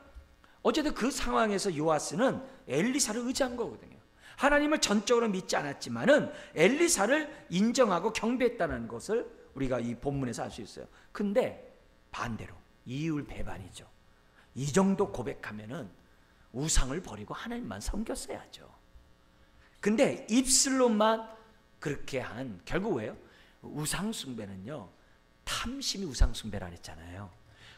A: 어쨌든 그 상황에서 요아스는 엘리사를 의지한 거거든요. 하나님을 전적으로 믿지 않았지만은 엘리사를 인정하고 경배했다는 것을 우리가 이 본문에서 알 수 있어요. 근데 반대로 이율배반이죠. 이 정도 고백하면은 우상을 버리고 하나님만 섬겼어야죠. 근데 입술로만 그렇게 한, 결국 왜요? 우상숭배는요, 탐심이 우상숭배라 했잖아요.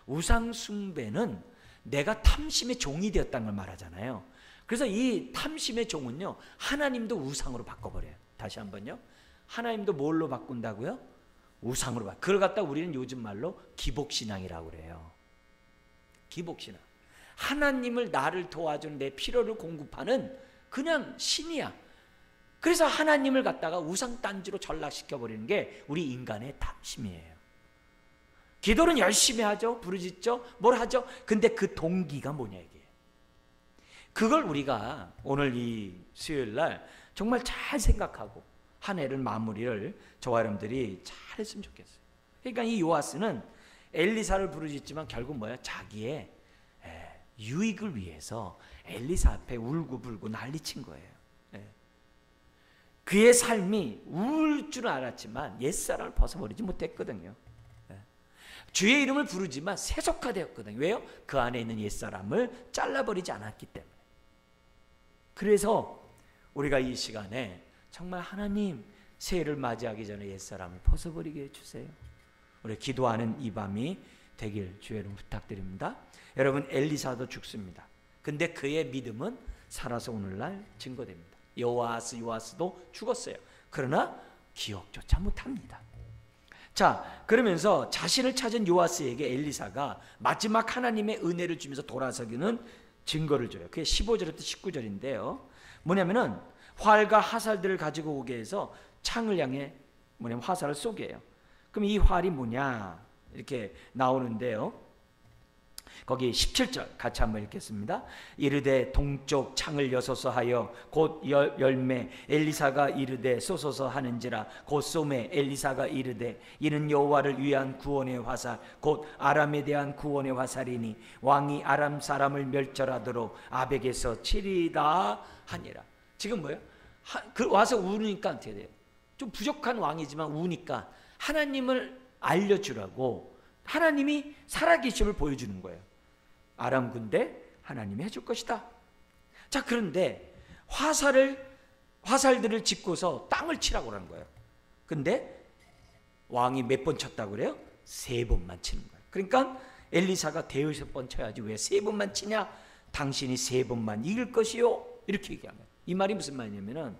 A: 우상숭배는 내가 탐심의 종이 되었다는 걸 말하잖아요. 그래서 이 탐심의 종은요, 하나님도 우상으로 바꿔버려요. 다시 한번요, 하나님도 뭘로 바꾼다고요? 우상으로 바꿔. 그걸 갖다 우리는 요즘 말로 기복신앙이라고 그래요. 기복신앙. 하나님을 나를 도와주는 내 필요를 공급하는 그냥 신이야. 그래서 하나님을 갖다가 우상단지로 전락시켜버리는 게 우리 인간의 탐심이에요. 기도는 열심히 하죠. 부르짖죠. 뭘 하죠. 근데 그 동기가 뭐냐 이게. 그걸 우리가 오늘 이 수요일날 정말 잘 생각하고 한 해를 마무리를 저와 여러분들이 잘 했으면 좋겠어요. 그러니까 이 요아스는 엘리사를 부르짖지만 결국 뭐야? 자기의 유익을 위해서 엘리사 앞에 울고불고 난리친 거예요. 그의 삶이 울 줄 알았지만 옛사람을 벗어버리지 못했거든요. 주의 이름을 부르지만 세속화되었거든요. 왜요? 그 안에 있는 옛사람을 잘라버리지 않았기 때문에. 그래서 우리가 이 시간에 정말 하나님 새해를 맞이하기 전에 옛사람을 벗어버리게 해주세요. 우리 기도하는 이 밤이 되길 주의 이름 부탁드립니다. 여러분, 엘리사도 죽습니다. 근데 그의 믿음은 살아서 오늘날 증거됩니다. 요아스도 죽었어요. 그러나 기억조차 못합니다. 자, 그러면서 자신을 찾은 요아스에게 엘리사가 마지막 하나님의 은혜를 주면서 돌아서기는 증거를 줘요. 그게 15절부터 19절인데요 뭐냐면은 활과 화살들을 가지고 오게 해서 창을 향해 화살을 쏘게 해요. 그럼 이 활이 뭐냐 이렇게 나오는데요. 거기 17절 같이 한번 읽겠습니다. 이르되 동쪽 창을 여소서 하여 곧 열매 엘리사가 이르되 쏘소서 하는지라 곧 쏘매 엘리사가 이르되 이는 여호와를 위한 구원의 화살 곧 아람에 대한 구원의 화살이니 왕이 아람 사람을 멸절하도록 아벡에서 치리다 하니라. 지금 뭐예요? 그 와서 우니까 어떻게 돼요? 좀 부족한 왕이지만 우니까 하나님을 알려주라고 하나님이 살아계심을 보여주는 거예요. 아람 군대 하나님이 해줄 것이다. 자, 그런데 화살들을 짚고서 땅을 치라고 하는 거예요. 근데 왕이 몇 번 쳤다고 그래요? 3번만 치는 거예요. 그러니까 엘리사가 대여섯 번 쳐야지 왜 3번만 치냐? 당신이 3번만 이길 것이요. 이렇게 얘기하는 거예요. 이 말이 무슨 말이냐면은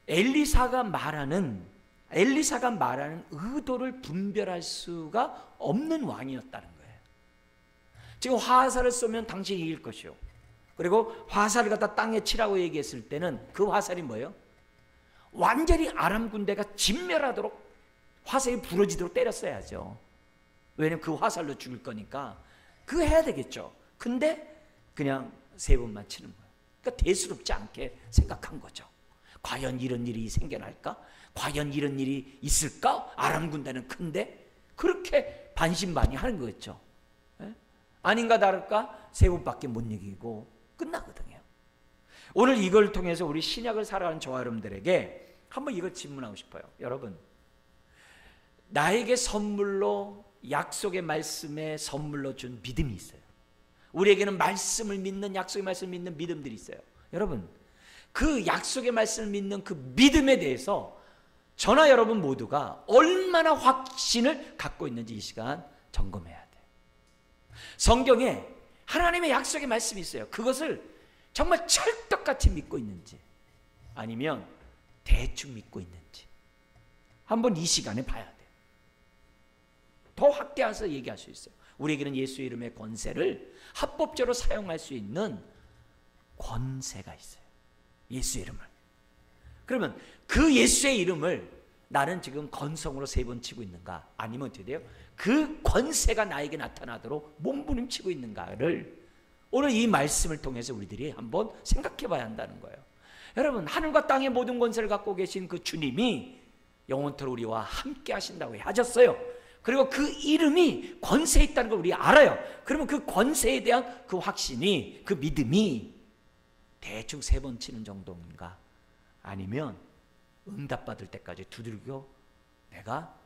A: 엘리사가 말하는 의도를 분별할 수가 없는 왕이었다는 거예요. 지금 화살을 쏘면 당신이 이길 것이요. 그리고 화살을 갖다 땅에 치라고 얘기했을 때는 그 화살이 뭐예요? 완전히 아람 군대가 진멸하도록 화살이 부러지도록 때렸어야죠. 왜냐면 그 화살로 죽을 거니까 그거 해야 되겠죠. 근데 그냥 3번만 치는 거예요. 그러니까 대수롭지 않게 생각한 거죠. 과연 이런 일이 생겨날까? 과연 이런 일이 있을까? 아람 군대는 큰데 그렇게 반신반의하는 거였죠. 아닌가 다를까 3번밖에 못 이기고 끝나거든요. 오늘 이걸 통해서 우리 신약을 살아가는 저와 여러분들에게 한번 이걸 질문하고 싶어요. 여러분, 나에게 선물로 약속의 말씀에 선물로 준 믿음이 있어요. 우리에게는 말씀을 믿는 약속의 말씀을 믿는 믿음들이 있어요. 여러분, 그 약속의 말씀을 믿는 그 믿음에 대해서 저나 여러분 모두가 얼마나 확신을 갖고 있는지 이 시간 점검해야 돼요. 성경에 하나님의 약속의 말씀이 있어요. 그것을 정말 찰떡같이 믿고 있는지 아니면 대충 믿고 있는지 한번 이 시간에 봐야 돼요. 더 확대해서 얘기할 수 있어요. 우리에게는 예수의 이름의 권세를 합법적으로 사용할 수 있는 권세가 있어요. 예수의 이름을. 그러면 그 예수의 이름을 나는 지금 건성으로 3번 치고 있는가? 아니면 어떻게 돼요? 그 권세가 나에게 나타나도록 몸부림치고 있는가를 오늘 이 말씀을 통해서 우리들이 한번 생각해 봐야 한다는 거예요. 여러분, 하늘과 땅의 모든 권세를 갖고 계신 그 주님이 영원토록 우리와 함께 하신다고 하셨어요. 그리고 그 이름이 권세 있다는 걸 우리 알아요. 그러면 그 권세에 대한 그 확신이, 그 믿음이 대충 3번 치는 정도인가? 아니면 응답받을 때까지 두들겨 내가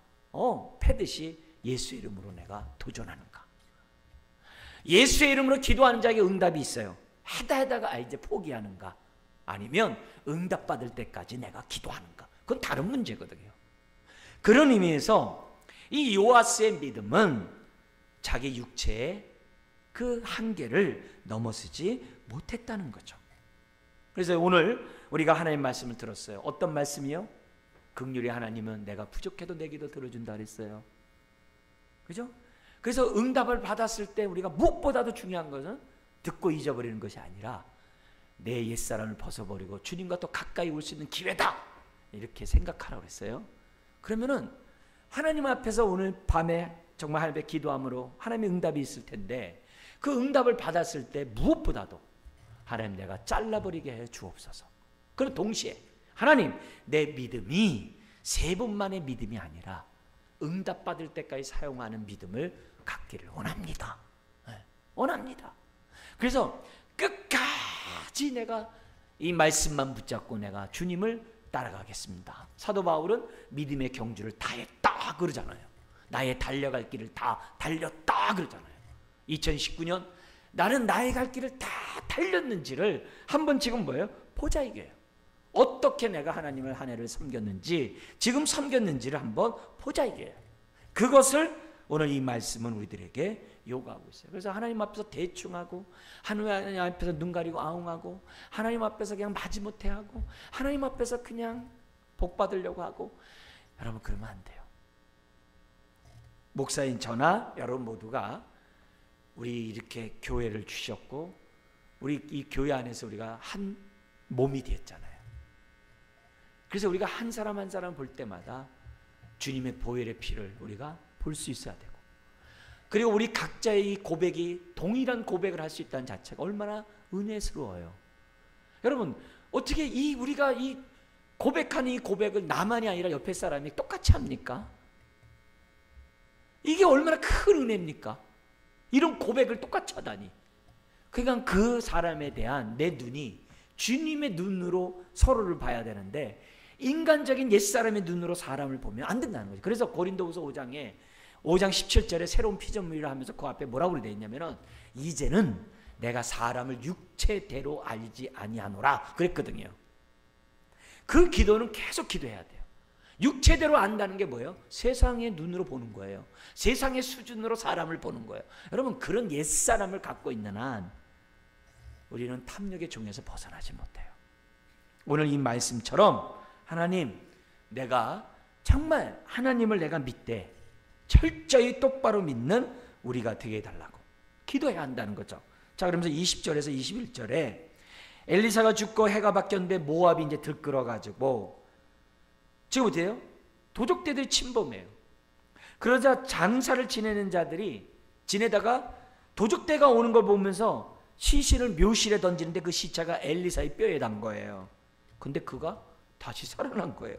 A: 패듯이 예수의 이름으로 내가 도전하는가? 예수의 이름으로 기도하는 자에게 응답이 있어요. 하다가 이제 포기하는가? 아니면 응답받을 때까지 내가 기도하는가? 그건 다른 문제거든요. 그런 의미에서 이 요아스의 믿음은 자기 육체의 그 한계를 넘어서지 못했다는 거죠. 그래서 오늘 우리가 하나님의 말씀을 들었어요. 어떤 말씀이요? 긍휼히 하나님은 내가 부족해도 내 기도 들어준다 그랬어요. 그죠? 그래서 응답을 받았을 때 우리가 무엇보다도 중요한 것은 듣고 잊어버리는 것이 아니라 내 옛사람을 벗어버리고 주님과 또 가까이 올 수 있는 기회다 이렇게 생각하라고 했어요. 그러면은 하나님 앞에서 오늘 밤에 정말 하나님께 기도함으로 하나님의 응답이 있을 텐데 그 응답을 받았을 때 무엇보다도 하나님 내가 잘라버리게 해 주옵소서. 그리고 동시에 하나님 내 믿음이 3번만의 믿음이 아니라 응답받을 때까지 사용하는 믿음을 갖기를 원합니다. 원합니다. 그래서 끝까지 내가 이 말씀만 붙잡고 내가 주님을 따라가겠습니다. 사도 바울은 믿음의 경주를 다 했다 그러잖아요. 나의 달려갈 길을 다 달렸다 그러잖아요. 2019년 나는 나의 갈 길을 다 달렸는지를 한번 지금 뭐예요? 보자 이게요. 어떻게 내가 하나님을 한 해를 섬겼는지 지금 섬겼는지를 한번 보자 이게요. 그것을 오늘 이 말씀은 우리들에게 요구하고 있어요. 그래서 하나님 앞에서 대충하고 하나님 앞에서 눈 가리고 아웅하고 하나님 앞에서 그냥 마지못해 하고 하나님 앞에서 그냥 복 받으려고 하고 여러분 그러면 안 돼요. 목사인 저나 여러분 모두가 우리 이렇게 교회를 주셨고 우리 이 교회 안에서 우리가 한 몸이 됐잖아요. 그래서 우리가 한 사람 한 사람 볼 때마다 주님의 보혈의 피를 우리가 볼 수 있어야 되고, 그리고 우리 각자의 고백이 동일한 고백을 할 수 있다는 자체가 얼마나 은혜스러워요. 여러분, 어떻게 우리가 이 고백하는 이 고백을 나만이 아니라 옆에 사람이 똑같이 합니까? 이게 얼마나 큰 은혜입니까? 이런 고백을 똑같이 하다니. 그러니까 그 사람에 대한 내 눈이 주님의 눈으로 서로를 봐야 되는데, 인간적인 옛사람의 눈으로 사람을 보면 안 된다는 거죠. 그래서 고린도후서 5장 17절에 새로운 피조물이라 하면서 그 앞에 뭐라고 되어 있냐면은, 이제는 내가 사람을 육체대로 알지 아니하노라 그랬거든요. 그 기도는 계속 기도해야 돼요. 육체대로 안다는 게 뭐예요? 세상의 눈으로 보는 거예요. 세상의 수준으로 사람을 보는 거예요. 여러분, 그런 옛사람을 갖고 있는 한 우리는 탐욕의 종에서 벗어나지 못해요. 오늘 이 말씀처럼 하나님, 내가 정말 하나님을 내가 믿되 철저히 똑바로 믿는 우리가 되게 해달라고 기도해야 한다는 거죠. 자, 그러면서 20절에서 21절에 엘리사가 죽고 해가 바뀌었는데 모압이 이제 들끓어가지고 지금 어때요? 도적대들이 침범해요. 그러자 장사를 지내는 자들이 지내다가 도적대가 오는 걸 보면서 시신을 묘실에 던지는데 그 시체가 엘리사의 뼈에 닿은 거예요. 근데 그가 다시 살아난 거예요.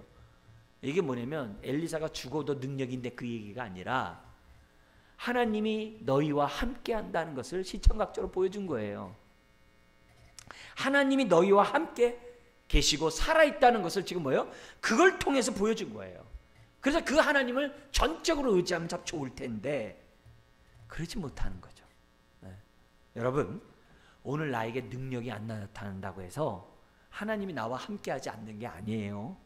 A: 이게 뭐냐면 엘리사가 죽어도 능력인데 그 얘기가 아니라 하나님이 너희와 함께 한다는 것을 시청각적으로 보여준 거예요. 하나님이 너희와 함께 계시고 살아있다는 것을 지금 뭐예요? 그걸 통해서 보여준 거예요. 그래서 그 하나님을 전적으로 의지하면 참 좋을 텐데 그러지 못하는 거죠. 네. 여러분, 오늘 나에게 능력이 안 나타난다고 해서 하나님이 나와 함께 하지 않는 게 아니에요.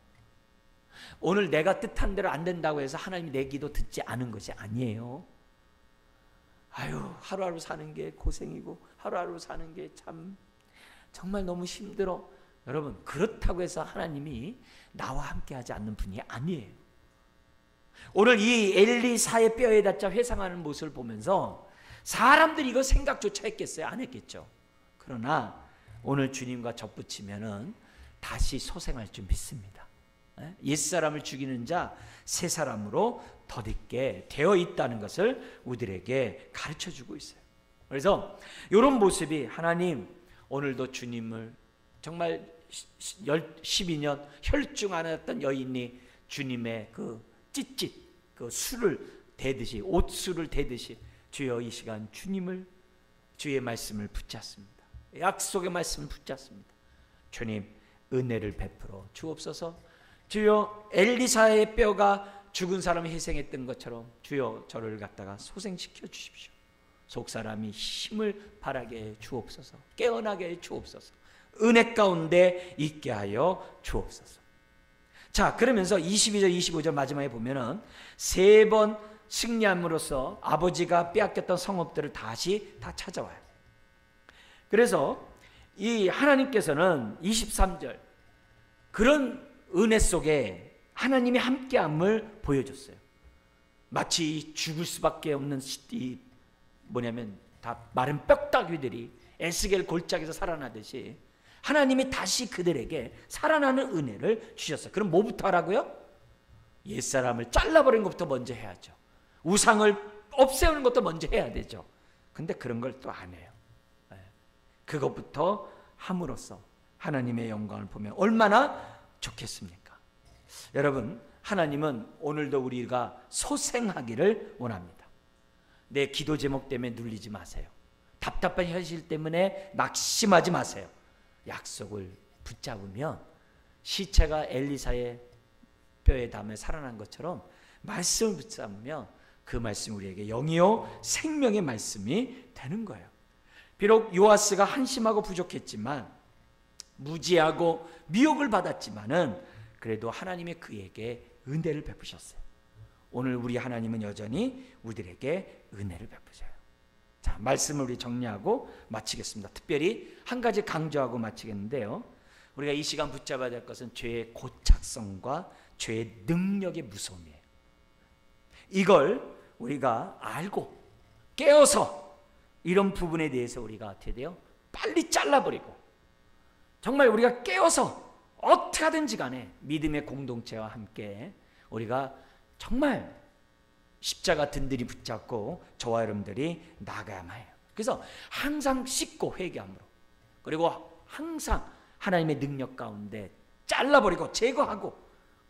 A: 오늘 내가 뜻한 대로 안 된다고 해서 하나님이 내 기도 듣지 않은 것이 아니에요. 아유, 하루하루 사는 게 고생이고 하루하루 사는 게 참 정말 너무 힘들어. 여러분, 그렇다고 해서 하나님이 나와 함께 하지 않는 분이 아니에요. 오늘 이 엘리사의 뼈에 닿자 회상하는 모습을 보면서 사람들이 이거 생각조차 했겠어요? 안 했겠죠. 그러나 오늘 주님과 접붙이면은 다시 소생할 줄 믿습니다. 옛사람을 죽이는 자 새 사람으로 덧입게 되어 있다는 것을 우리들에게 가르쳐주고 있어요. 그래서 이런 모습이 하나님, 오늘도 주님을 정말 12년 혈중 안 했던 여인이 주님의 그 찢찢 그 술을 대듯이, 옷술을 대듯이 주여 이 시간 주님을, 주의 말씀을 붙잡습니다. 약속의 말씀을 붙잡습니다. 주님, 은혜를 베풀어 주옵소서. 주여, 엘리사의 뼈가 죽은 사람을 희생했던 것처럼 주여 저를 갖다가 소생시켜 주십시오. 속사람이 힘을 발하게 해 주옵소서. 깨어나게 해 주옵소서. 은혜 가운데 있게 하여 주옵소서. 자, 그러면서 22절 25절 마지막에 보면은 3번 승리함으로써 아버지가 빼앗겼던 성읍들을 다시 다 찾아와요. 그래서 이 하나님께서는 23절 그런 은혜 속에 하나님이 함께함을 보여줬어요. 마치 죽을 수밖에 없는 뭐냐면 다 마른 뼈다귀들이 에스겔 골짜기에서 살아나듯이 하나님이 다시 그들에게 살아나는 은혜를 주셨어요. 그럼 뭐부터 하라고요? 옛사람을 잘라버리는 것부터 먼저 해야죠. 우상을 없애는 것도 먼저 해야 되죠. 근데 그런 걸 또 안 해요. 그것부터 함으로써 하나님의 영광을 보면 얼마나 좋겠습니까? 여러분, 하나님은 오늘도 우리가 소생하기를 원합니다. 내 기도 제목 때문에 눌리지 마세요. 답답한 현실 때문에 낙심하지 마세요. 약속을 붙잡으면 시체가 엘리사의 뼈에 닿으며 살아난 것처럼 말씀을 붙잡으면 그 말씀이 우리에게 영이요 생명의 말씀이 되는 거예요. 비록 요아스가 한심하고 부족했지만, 무지하고 미혹을 받았지만은 그래도 하나님이 그에게 은혜를 베푸셨어요. 오늘 우리 하나님은 여전히 우리들에게 은혜를 베푸셔요. 자, 말씀을 우리 정리하고 마치겠습니다. 특별히 한 가지 강조하고 마치겠는데요. 우리가 이 시간 붙잡아야 될 것은 죄의 고착성과 죄의 능력의 무서움이에요. 이걸 우리가 알고 깨어서 이런 부분에 대해서 우리가 어떻게 돼요? 빨리 잘라버리고 정말 우리가 깨어서 어떻게 하든지 간에 믿음의 공동체와 함께 우리가 정말 십자가 든든히 붙잡고 저와 여러분들이 나가야만 해요. 그래서 항상 씻고 회개함으로, 그리고 항상 하나님의 능력 가운데 잘라버리고 제거하고,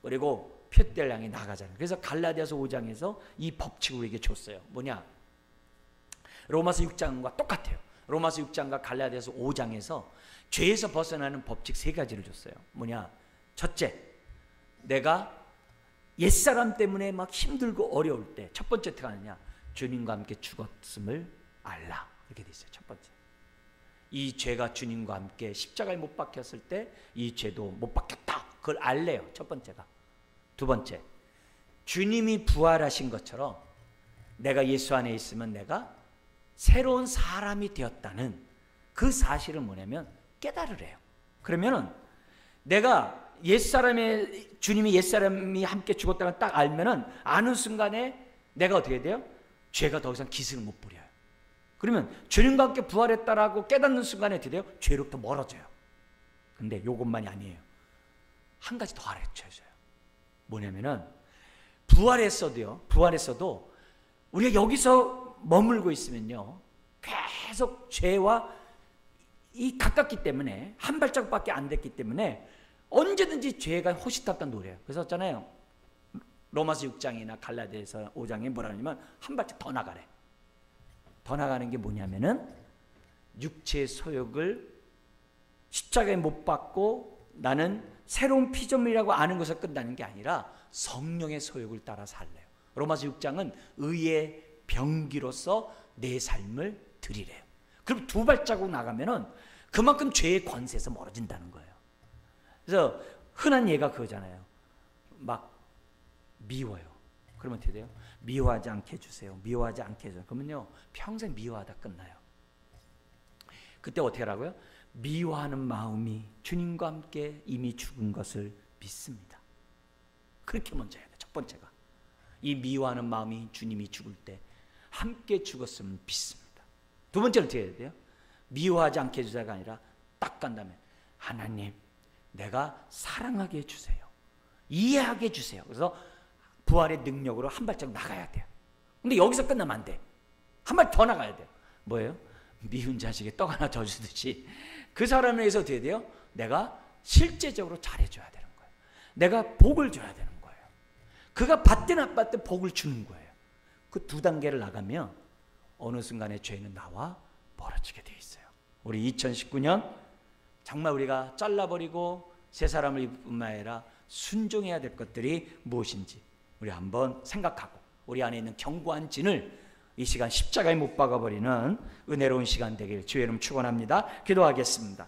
A: 그리고 표대를 향해 나가잖아요. 그래서 갈라디아서 5장에서 이 법칙을 우리에게 줬어요. 뭐냐? 로마서 6장과 똑같아요. 로마서 6장과 갈라디아서 5장에서 죄에서 벗어나는 법칙 3가지를 줬어요. 뭐냐? 첫째, 내가 옛사람 때문에 막 힘들고 어려울 때 첫 번째 어떻게 하느냐? 주님과 함께 죽었음을 알라. 이렇게 돼 있어요. 첫 번째, 이 죄가 주님과 함께 십자가에 못 박혔을 때 이 죄도 못 박혔다, 그걸 알래요. 첫 번째가. 두 번째, 주님이 부활하신 것처럼 내가 예수 안에 있으면 내가 새로운 사람이 되었다는 그 사실은 뭐냐면 깨달으래요. 그러면은 내가 옛사람의, 주님이 옛사람이 함께 죽었다는 딱 알면은, 아는 순간에 내가 어떻게 돼요? 죄가 더 이상 기승을 못 부려요. 그러면 주님과 함께 부활했다라고 깨닫는 순간에 어떻게 돼요? 죄로부터 멀어져요. 근데 이것만이 아니에요. 한 가지 더 알아줘요. 뭐냐면은 부활했어도 우리가 여기서 머물고 있으면요, 계속 죄와 이 가깝기 때문에, 한 발짝밖에 안 됐기 때문에 언제든지 죄가 호시탐탐 노려요. 그래서 했잖아요, 로마서 6장이나 갈라디아서 5장에 뭐라 하냐면 한 발짝 더 나가래. 더 나가는 게 뭐냐면은 육체의 소욕을 십자가에 못 박고 나는 새로운 피조물이라고 아는 것을 끝나는 게 아니라 성령의 소욕을 따라 살래요. 로마서 6장은 의의 병기로서 내 삶을 드리래요. 그럼 2발자국 나가면은 그만큼 죄의 권세에서 멀어진다는 거예요. 그래서 흔한 예가 그거잖아요. 막 미워요. 그러면 어떻게 돼요? 미워하지 않게 해주세요. 미워하지 않게 해주세요. 그러면요, 평생 미워하다 끝나요. 그때 어떻게 하라고요? 미워하는 마음이 주님과 함께 이미 죽은 것을 믿습니다. 그렇게 먼저 해야 돼요. 첫 번째가. 이 미워하는 마음이 주님이 죽을 때 함께 죽었음을 믿습니다. 두 번째는 어떻게 해야 돼요? 미워하지 않게 해주세요가 아니라 딱 간 다음에, 하나님, 내가 사랑하게 해주세요. 이해하게 해주세요. 그래서 부활의 능력으로 한 발짝 나가야 돼요. 근데 여기서 끝나면 안 돼. 한 발 더 나가야 돼요. 뭐예요? 미운 자식에 떡 하나 더 주듯이 그 사람에 의해서 어떻게 돼요? 내가 실제적으로 잘해줘야 되는 거예요. 내가 복을 줘야 되는 거예요. 그가 받든 안 받든 복을 주는 거예요. 그 2단계를 나가면 어느 순간에 죄는 나와 멀어지게 돼 있어요. 우리 2019년 정말 우리가 잘라버리고 새 사람을 입을 뿐만 아니라 순종해야 될 것들이 무엇인지 우리 한번 생각하고, 우리 안에 있는 견고한 진을 이 시간 십자가에 못 박아버리는 은혜로운 시간 되길 주의 이름 축원합니다. 기도하겠습니다.